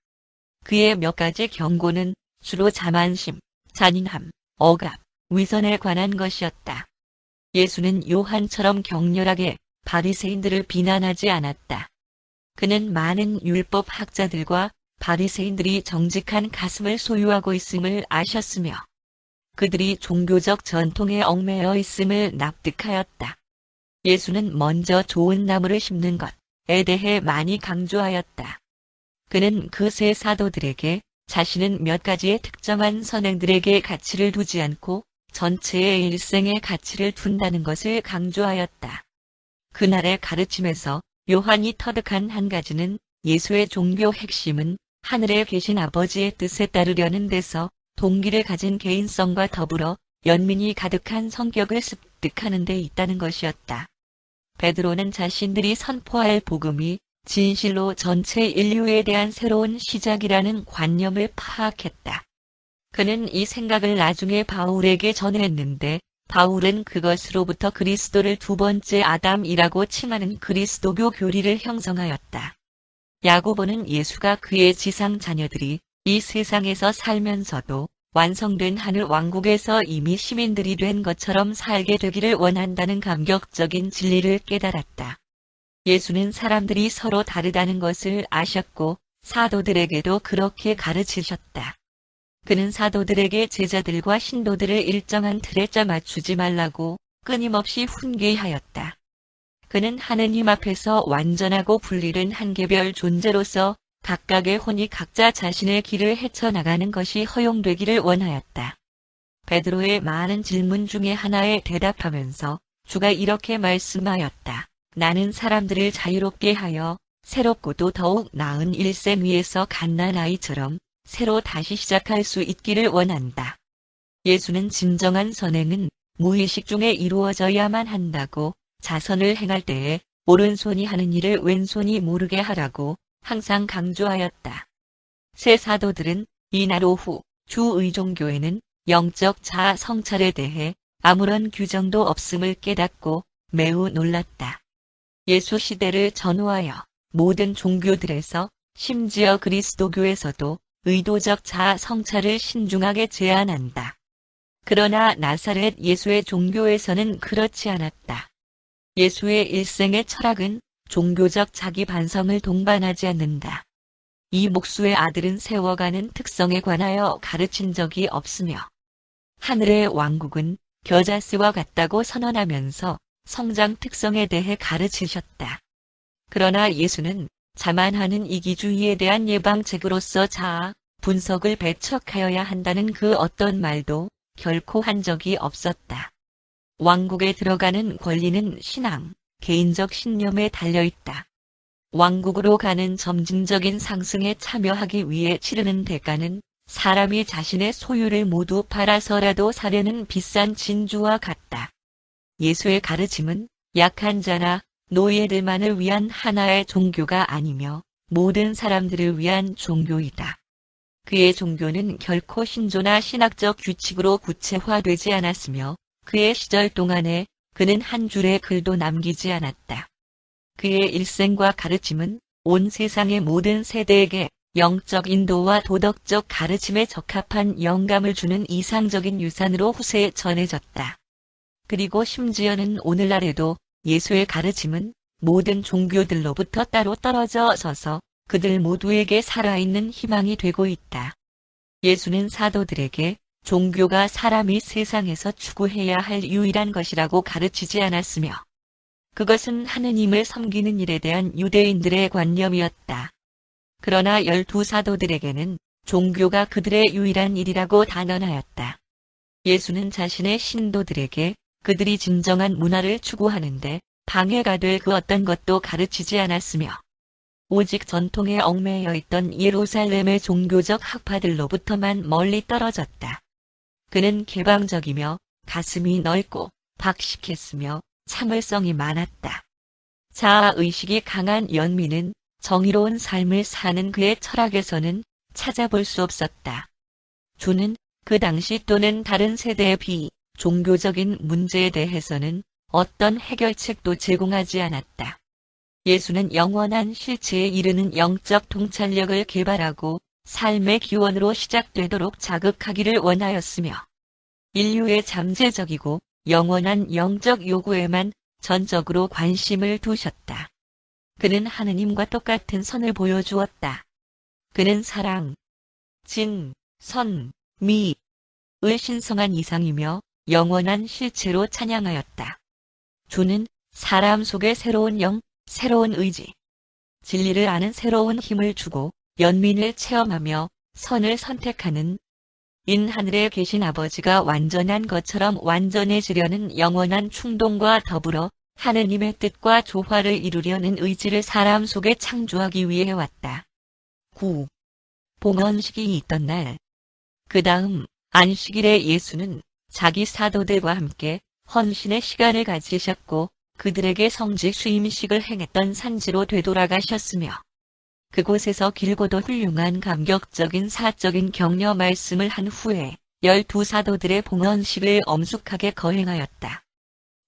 그의 몇 가지 경고는 주로 자만심, 잔인함, 억압, 위선에 관한 것이었다. 예수는 요한처럼 격렬하게 바리새인들을 비난하지 않았다. 그는 많은 율법 학자들과 바리새인들이 정직한 가슴을 소유하고 있음을 아셨으며 그들이 종교적 전통에 얽매여 있음을 납득하였다. 예수는 먼저 좋은 나무를 심는 것에 대해 많이 강조하였다. 그는 그 세 사도들에게 자신은 몇 가지의 특정한 선행들에게 가치를 두지 않고 전체의 일생에 가치를 둔다는 것을 강조하였다. 그날의 가르침에서 요한이 터득한 한 가지는 예수의 종교 핵심은 하늘에 계신 아버지의 뜻에 따르려는 데서 동기를 가진 개인성과 더불어 연민이 가득한 성격을 습득하는 데 있다는 것이었다. 베드로는 자신들이 선포할 복음이 진실로 전체 인류에 대한 새로운 시작이라는 관념을 파악했다. 그는 이 생각을 나중에 바울에게 전했는데 바울은 그것으로부터 그리스도를 두 번째 아담이라고 칭하는 그리스도교 교리를 형성하였다. 야고보는 예수가 그의 지상 자녀들이 이 세상에서 살면서도 완성된 하늘 왕국에서 이미 시민들이 된 것처럼 살게 되기를 원한다는 감격적인 진리를 깨달았다. 예수는 사람들이 서로 다르다는 것을 아셨고 사도들에게도 그렇게 가르치셨다. 그는 사도들에게 제자들과 신도들을 일정한 틀에 짜 맞추지 말라고 끊임없이 훈계하였다. 그는 하느님 앞에서 완전하고 분리된 한 개별 존재로서 각각의 혼이 각자 자신의 길을 헤쳐나가는 것이 허용되기를 원하였다. 베드로의 많은 질문 중에 하나에 대답하면서 주가 이렇게 말씀하였다. 나는 사람들을 자유롭게 하여 새롭고도 더욱 나은 일생 위에서 갓난아이처럼 새로 다시 시작할 수 있기를 원한다. 예수는 진정한 선행은 무의식 중에 이루어져야만 한다고 자선을 행할 때에 오른손이 하는 일을 왼손이 모르게 하라고 항상 강조하였다. 새 사도들은 이날 오후 주의종교에는 영적 자아 성찰에 대해 아무런 규정도 없음을 깨닫고 매우 놀랐다. 예수 시대를 전후하여 모든 종교들에서 심지어 그리스도교에서도 의도적 자아 성찰을 신중하게 제한한다. 그러나 나사렛 예수의 종교에서는 그렇지 않았다. 예수의 일생의 철학은 종교적 자기 반성을 동반하지 않는다. 이 목수의 아들은 세워가는 특성에 관하여 가르친 적이 없으며 하늘의 왕국은 겨자씨와 같다고 선언하면서 성장 특성에 대해 가르치셨다. 그러나 예수는 자만하는 이기주의에 대한 예방책으로서 자아, 분석을 배척하여야 한다는 그 어떤 말도 결코 한 적이 없었다. 왕국에 들어가는 권리는 신앙, 개인적 신념에 달려있다. 왕국으로 가는 점진적인 상승에 참여하기 위해 치르는 대가는 사람이 자신의 소유를 모두 팔아서라도 사려는 비싼 진주와 같다. 예수의 가르침은 약한 자나 노예들만을 위한 하나의 종교가 아니며 모든 사람들을 위한 종교이다. 그의 종교는 결코 신조나 신학적 규칙으로 구체화되지 않았으며 그의 시절 동안에 그는 한 줄의 글도 남기지 않았다. 그의 일생과 가르침은 온 세상의 모든 세대에게 영적 인도와 도덕적 가르침에 적합한 영감을 주는 이상적인 유산으로 후세에 전해졌다. 그리고 심지어는 오늘날에도 예수의 가르침은 모든 종교들로부터 따로 떨어져 서서 그들 모두에게 살아있는 희망이 되고 있다. 예수는 사도들에게 종교가 사람이 세상에서 추구해야 할 유일한 것이라고 가르치지 않았으며 그것은 하느님을 섬기는 일에 대한 유대인들의 관념이었다. 그러나 12 사도들에게는 종교가 그들의 유일한 일이라고 단언하였다. 예수는 자신의 신도들에게 그들이 진정한 문화를 추구하는데 방해가 될 그 어떤 것도 가르치지 않았으며 오직 전통에 얽매여 있던 예루살렘의 종교적 학파들로부터만 멀리 떨어졌다. 그는 개방적이며 가슴이 넓고 박식했으며 참을성이 많았다. 자아의식이 강한 연민은 정의로운 삶을 사는 그의 철학에서는 찾아볼 수 없었다. 주는 그 당시 또는 다른 세대에 비해 종교적인 문제에 대해서는 어떤 해결책도 제공하지 않았다. 예수는 영원한 실체에 이르는 영적 통찰력을 개발하고 삶의 기원으로 시작되도록 자극하기를 원하였으며 인류의 잠재적이고 영원한 영적 요구에만 전적으로 관심을 두셨다. 그는 하느님과 똑같은 선을 보여주었다. 그는 사랑, 진, 선, 미을 신성한 이상이며 영원한 실체로 찬양하였다. 주는 사람 속에 새로운 영, 새로운 의지, 진리를 아는 새로운 힘을 주고 연민을 체험하며 선을 선택하는 하늘에 계신 아버지가 완전한 것처럼 완전해지려는 영원한 충동과 더불어 하느님의 뜻과 조화를 이루려는 의지를 사람 속에 창조하기 위해 왔다. 9. 봉헌식이 있던 날. 그 다음 안식일에 예수는 자기 사도들과 함께 헌신의 시간을 가지셨고 그들에게 성직 수임식을 행했던 산지로 되돌아가셨으며 그곳에서 길고도 훌륭한 감격적인 사적인 격려 말씀을 한 후에 12사도들의 봉헌식을 엄숙하게 거행하였다.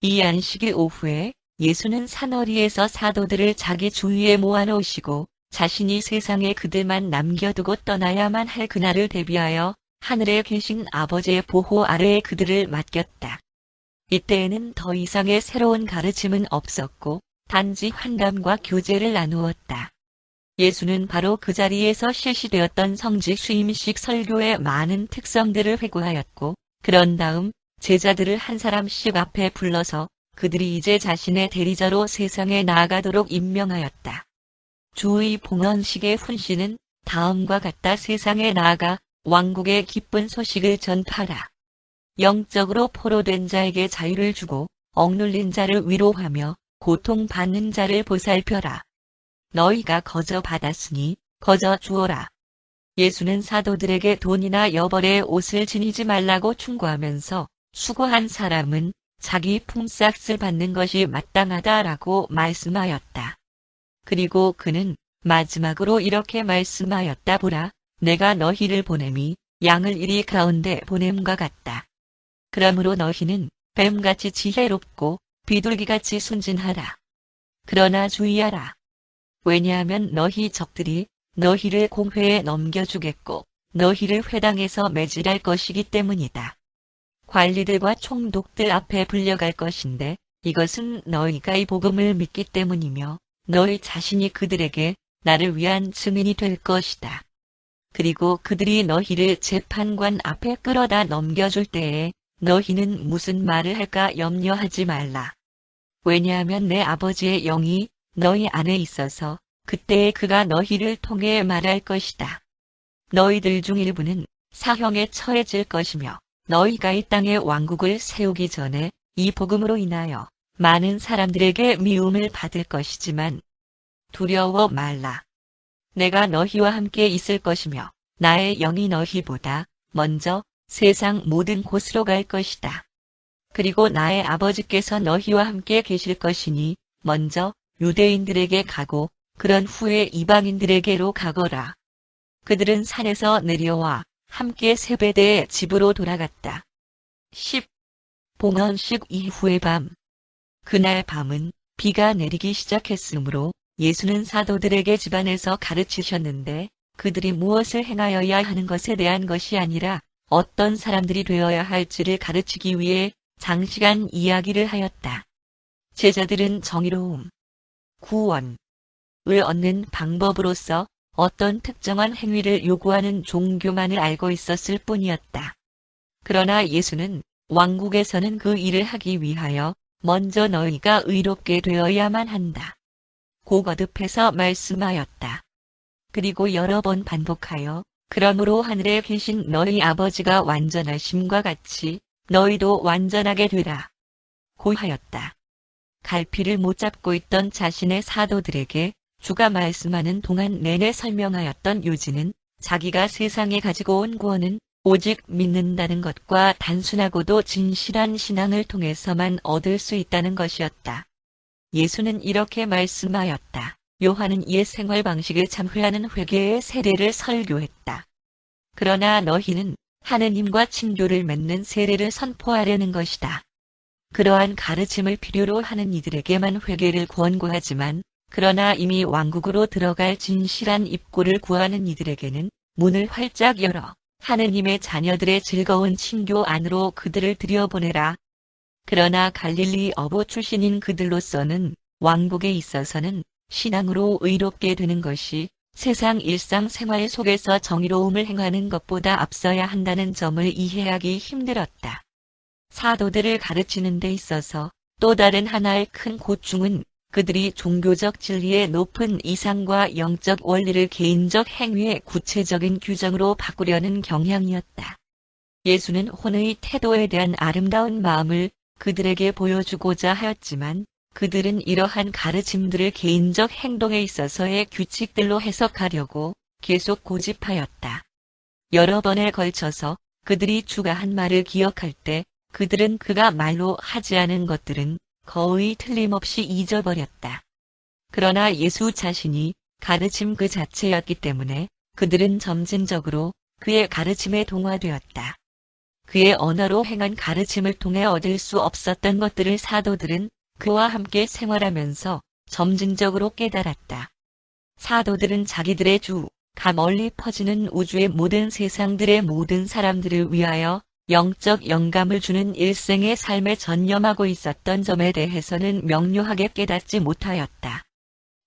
이 안식일 오후에 예수는 산허리에서 사도들을 자기 주위에 모아놓으시고 자신이 세상에 그들만 남겨두고 떠나야만 할 그날을 대비하여 하늘에 계신 아버지의 보호 아래에 그들을 맡겼다. 이때에는 더 이상의 새로운 가르침은 없었고 단지 환담과 교제를 나누었다. 예수는 바로 그 자리에서 실시되었던 성직 수임식 설교의 많은 특성들을 회고하였고 그런 다음 제자들을 한 사람씩 앞에 불러서 그들이 이제 자신의 대리자로 세상에 나아가도록 임명하였다. 주의 봉헌식의 훈시는 다음과 같다. 세상에 나아가 왕국의 기쁜 소식을 전파하라. 영적으로 포로된 자에게 자유를 주고 억눌린 자를 위로하며 고통받는 자를 보살펴라. 너희가 거저 받았으니 거저 주어라. 예수는 사도들에게 돈이나 여벌의 옷을 지니지 말라고 충고하면서 수고한 사람은 자기 품삯을 받는 것이 마땅하다라고 말씀하였다. 그리고 그는 마지막으로 이렇게 말씀하였다. 보라, 내가 너희를 보냄이 양을 이리 가운데 보냄과 같다. 그러므로 너희는 뱀같이 지혜롭고 비둘기같이 순진하라. 그러나 주의하라. 왜냐하면 너희 적들이 너희를 공회에 넘겨주겠고 너희를 회당에서 매질할 것이기 때문이다. 관리들과 총독들 앞에 불려갈 것인데 이것은 너희가 이 복음을 믿기 때문이며 너희 자신이 그들에게 나를 위한 증인이 될 것이다. 그리고 그들이 너희를 재판관 앞에 끌어다 넘겨줄 때에 너희는 무슨 말을 할까 염려하지 말라. 왜냐하면 내 아버지의 영이 너희 안에 있어서 그때에 그가 너희를 통해 말할 것이다. 너희들 중 일부는 사형에 처해질 것이며 너희가 이 땅에 왕국을 세우기 전에 이 복음으로 인하여 많은 사람들에게 미움을 받을 것이지만 두려워 말라. 내가 너희와 함께 있을 것이며 나의 영이 너희보다 먼저 세상 모든 곳으로 갈 것이다. 그리고 나의 아버지께서 너희와 함께 계실 것이니 먼저 유대인들에게 가고 그런 후에 이방인들에게로 가거라. 그들은 산에서 내려와 함께 세베대의 집으로 돌아갔다. 10. 봉헌식 이후의 밤. 그날 밤은 비가 내리기 시작했으므로 예수는 사도들에게 집안에서 가르치셨는데 그들이 무엇을 행하여야 하는 것에 대한 것이 아니라 어떤 사람들이 되어야 할지를 가르치기 위해 장시간 이야기를 하였다. 제자들은 정의로움, 구원을 얻는 방법으로서 어떤 특정한 행위를 요구하는 종교만을 알고 있었을 뿐이었다. 그러나 예수는 왕국에서는 그 일을 하기 위하여 먼저 너희가 의롭게 되어야만 한다. 고 거듭해서 말씀하였다. 그리고 여러 번 반복하여 그러므로 하늘에 계신 너희 아버지가 완전하심과 같이 너희도 완전하게 되라. 고 하였다. 갈피를 못 잡고 있던 자신의 사도들에게 주가 말씀하는 동안 내내 설명하였던 요지는 자기가 세상에 가지고 온 구원은 오직 믿는다는 것과 단순하고도 진실한 신앙을 통해서만 얻을 수 있다는 것이었다. 예수는 이렇게 말씀하였다. 요한은 옛 생활 방식을 참회하는 회개의 세례를 설교했다. 그러나 너희는 하느님과 친교를 맺는 세례를 선포하려는 것이다. 그러한 가르침을 필요로 하는 이들에게만 회개를 권고하지만 그러나 이미 왕국으로 들어갈 진실한 입구를 구하는 이들에게는 문을 활짝 열어 하느님의 자녀들의 즐거운 친교 안으로 그들을 들여보내라. 그러나 갈릴리 어부 출신인 그들로서는 왕국에 있어서는 신앙으로 의롭게 되는 것이 세상 일상생활 속에서 정의로움을 행하는 것보다 앞서야 한다는 점을 이해하기 힘들었다. 사도들을 가르치는 데 있어서 또 다른 하나의 큰 고충은 그들이 종교적 진리의 높은 이상과 영적 원리를 개인적 행위의 구체적인 규정으로 바꾸려는 경향이었다. 예수는 혼의 태도에 대한 아름다운 마음을 그들에게 보여주고자 하였지만 그들은 이러한 가르침들을 개인적 행동에 있어서의 규칙들로 해석하려고 계속 고집하였다. 여러 번에 걸쳐서 그들이 주가 한 말을 기억할 때 그들은 그가 말로 하지 않은 것들은 거의 틀림없이 잊어버렸다. 그러나 예수 자신이 가르침 그 자체였기 때문에 그들은 점진적으로 그의 가르침에 동화되었다. 그의 언어로 행한 가르침을 통해 얻을 수 없었던 것들을 사도들은 그와 함께 생활하면서 점진적으로 깨달았다. 사도들은 자기들의 가 멀리 퍼지는 우주의 모든 세상들의 모든 사람들을 위하여 영적 영감을 주는 일생의 삶에 전념하고 있었던 점에 대해서는 명료하게 깨닫지 못하였다.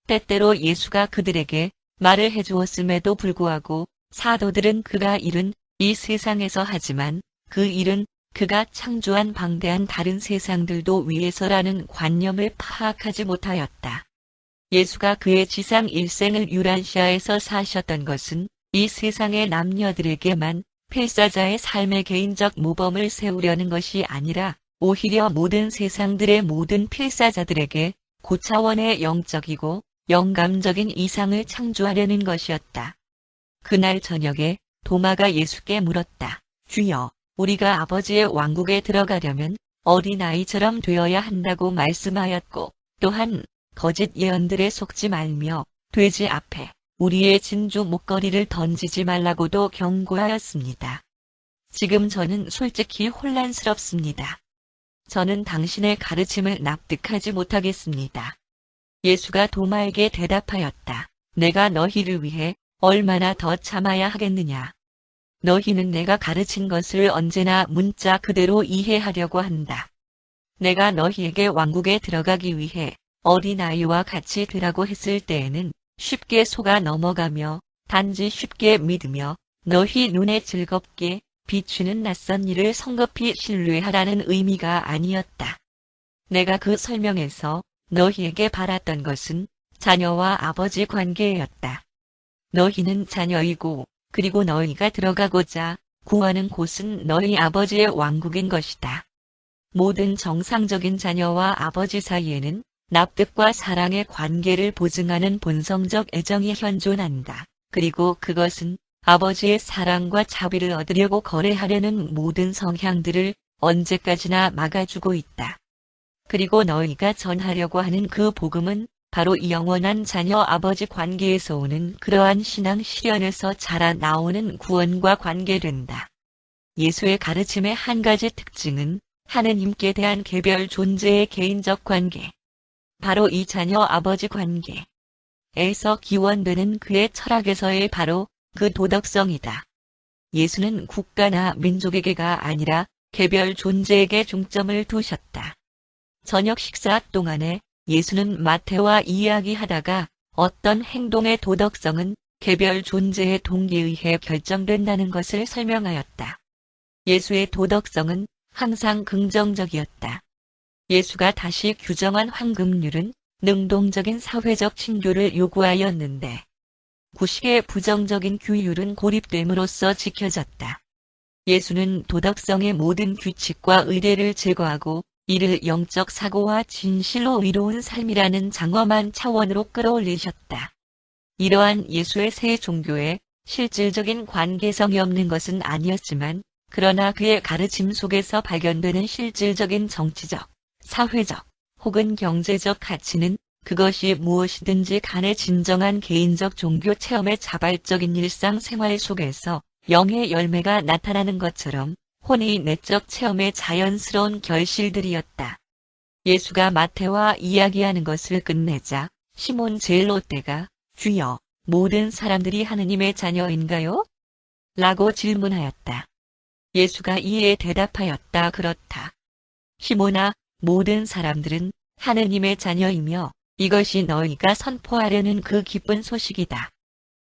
때때로 예수가 그들에게 말을 해주었음에도 불구하고 사도들은 그가 이룬 이 세상에서 하지만 그 일은 그가 창조한 방대한 다른 세상들도 위해서라는 관념을 파악하지 못하였다. 예수가 그의 지상 일생을 유란시아에서 사셨던 것은 이 세상의 남녀들에게만 필사자의 삶의 개인적 모범을 세우려는 것이 아니라 오히려 모든 세상들의 모든 필사자들에게 고차원의 영적이고 영감적인 이상을 창조하려는 것이었다. 그날 저녁에 도마가 예수께 물었다. 주여, 우리가 아버지의 왕국에 들어가려면 어린아이처럼 되어야 한다고 말씀하였고 또한 거짓 예언들에 속지 말며 돼지 앞에 우리의 진주 목걸이를 던지지 말라고도 경고하였습니다. 지금 저는 솔직히 혼란스럽습니다. 저는 당신의 가르침을 납득하지 못하겠습니다. 예수가 도마에게 대답하였다. 내가 너희를 위해 얼마나 더 참아야 하겠느냐. 너희는 내가 가르친 것을 언제나 문자 그대로 이해하려고 한다. 내가 너희에게 왕국에 들어가기 위해 어린아이와 같이 되라고 했을 때에는 쉽게 속아 넘어가며 단지 쉽게 믿으며 너희 눈에 즐겁게 비추는 낯선 일을 성급히 신뢰하라는 의미가 아니었다. 내가 그 설명에서 너희에게 바랐던 것은 자녀와 아버지 관계였다. 너희는 자녀이고 그리고 너희가 들어가고자 구하는 곳은 너희 아버지의 왕국인 것이다. 모든 정상적인 자녀와 아버지 사이에는 납득과 사랑의 관계를 보증하는 본성적 애정이 현존한다. 그리고 그것은 아버지의 사랑과 자비를 얻으려고 거래하려는 모든 성향들을 언제까지나 막아주고 있다. 그리고 너희가 전하려고 하는 그 복음은 바로 이 영원한 자녀 아버지 관계에서 오는 그러한 신앙 실현에서 자라나오는 구원과 관계된다. 예수의 가르침의 한 가지 특징은 하느님께 대한 개별 존재의 개인적 관계. 바로 이 자녀 아버지 관계에서 기원되는 그의 철학에서의 바로 그 도덕성이다. 예수는 국가나 민족에게가 아니라 개별 존재에게 중점을 두셨다. 저녁 식사 동안에 예수는 마태와 이야기하다가 어떤 행동의 도덕성은 개별 존재의 동기에 의해 결정된다는 것을 설명하였다. 예수의 도덕성은 항상 긍정적이었다. 예수가 다시 규정한 황금률은 능동적인 사회적 친교를 요구하였는데 구식의 부정적인 규율은 고립됨으로써 지켜졌다. 예수는 도덕성의 모든 규칙과 의례를 제거하고 이를 영적 사고와 진실로 의로운 삶이라는 장엄한 차원으로 끌어올리셨다. 이러한 예수의 새 종교에 실질적인 관계성이 없는 것은 아니었지만 그러나 그의 가르침 속에서 발견되는 실질적인 정치적, 사회적 혹은 경제적 가치는 그것이 무엇이든지 간에 진정한 개인적 종교 체험의 자발적인 일상생활 속에서 영의 열매가 나타나는 것처럼 혼이 내적 체험의 자연스러운 결실들이었다. 예수가 마태와 이야기하는 것을 끝내자 시몬 젤롯대가 주여, 모든 사람들이 하느님의 자녀인가요? 라고 질문하였다. 예수가 이에 대답하였다. 그렇다. 시몬아, 모든 사람들은 하느님의 자녀이며 이것이 너희가 선포하려는 그 기쁜 소식이다.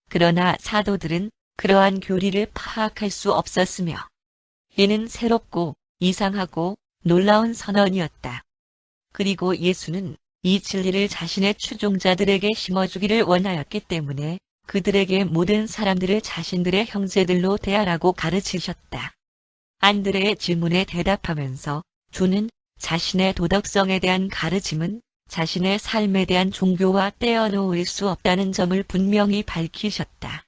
그러나 사도들은 그러한 교리를 파악할 수 없었으며 이는 새롭고 이상하고 놀라운 선언이었다. 그리고 예수는 이 진리를 자신의 추종자들에게 심어주기를 원하였기 때문에 그들에게 모든 사람들을 자신들의 형제들로 대하라고 가르치셨다. 안드레의 질문에 대답하면서 주는 자신의 도덕성에 대한 가르침은 자신의 삶에 대한 종교와 떼어놓을 수 없다는 점을 분명히 밝히셨다.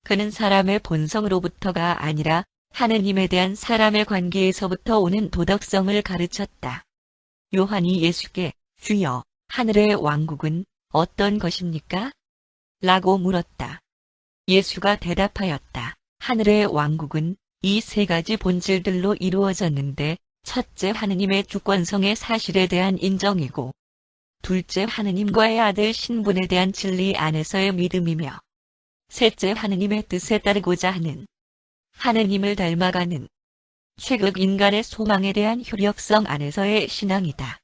그는 사람의 본성으로부터가 아니라 하느님에 대한 사람의 관계에서부터 오는 도덕성을 가르쳤다. 요한이 예수께 주여, 하늘의 왕국은 어떤 것입니까? 라고 물었다. 예수가 대답하였다. 하늘의 왕국은 이 세 가지 본질들로 이루어졌는데 첫째 하느님의 주권성의 사실에 대한 인정이고 둘째 하느님과의 아들 신분에 대한 진리 안에서의 믿음이며 셋째 하느님의 뜻에 따르고자 하는 하느님을 닮아가는 최극 인간의 소망에 대한 효력성 안에서의 신앙이다.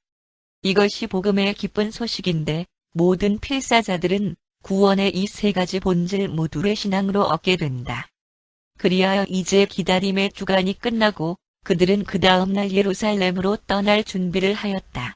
이것이 복음의 기쁜 소식인데 모든 필사자들은 구원의 이 세 가지 본질 모두를 신앙으로 얻게 된다. 그리하여 이제 기다림의 주간이 끝나고 그들은 그 다음 날 예루살렘으로 떠날 준비를 하였다.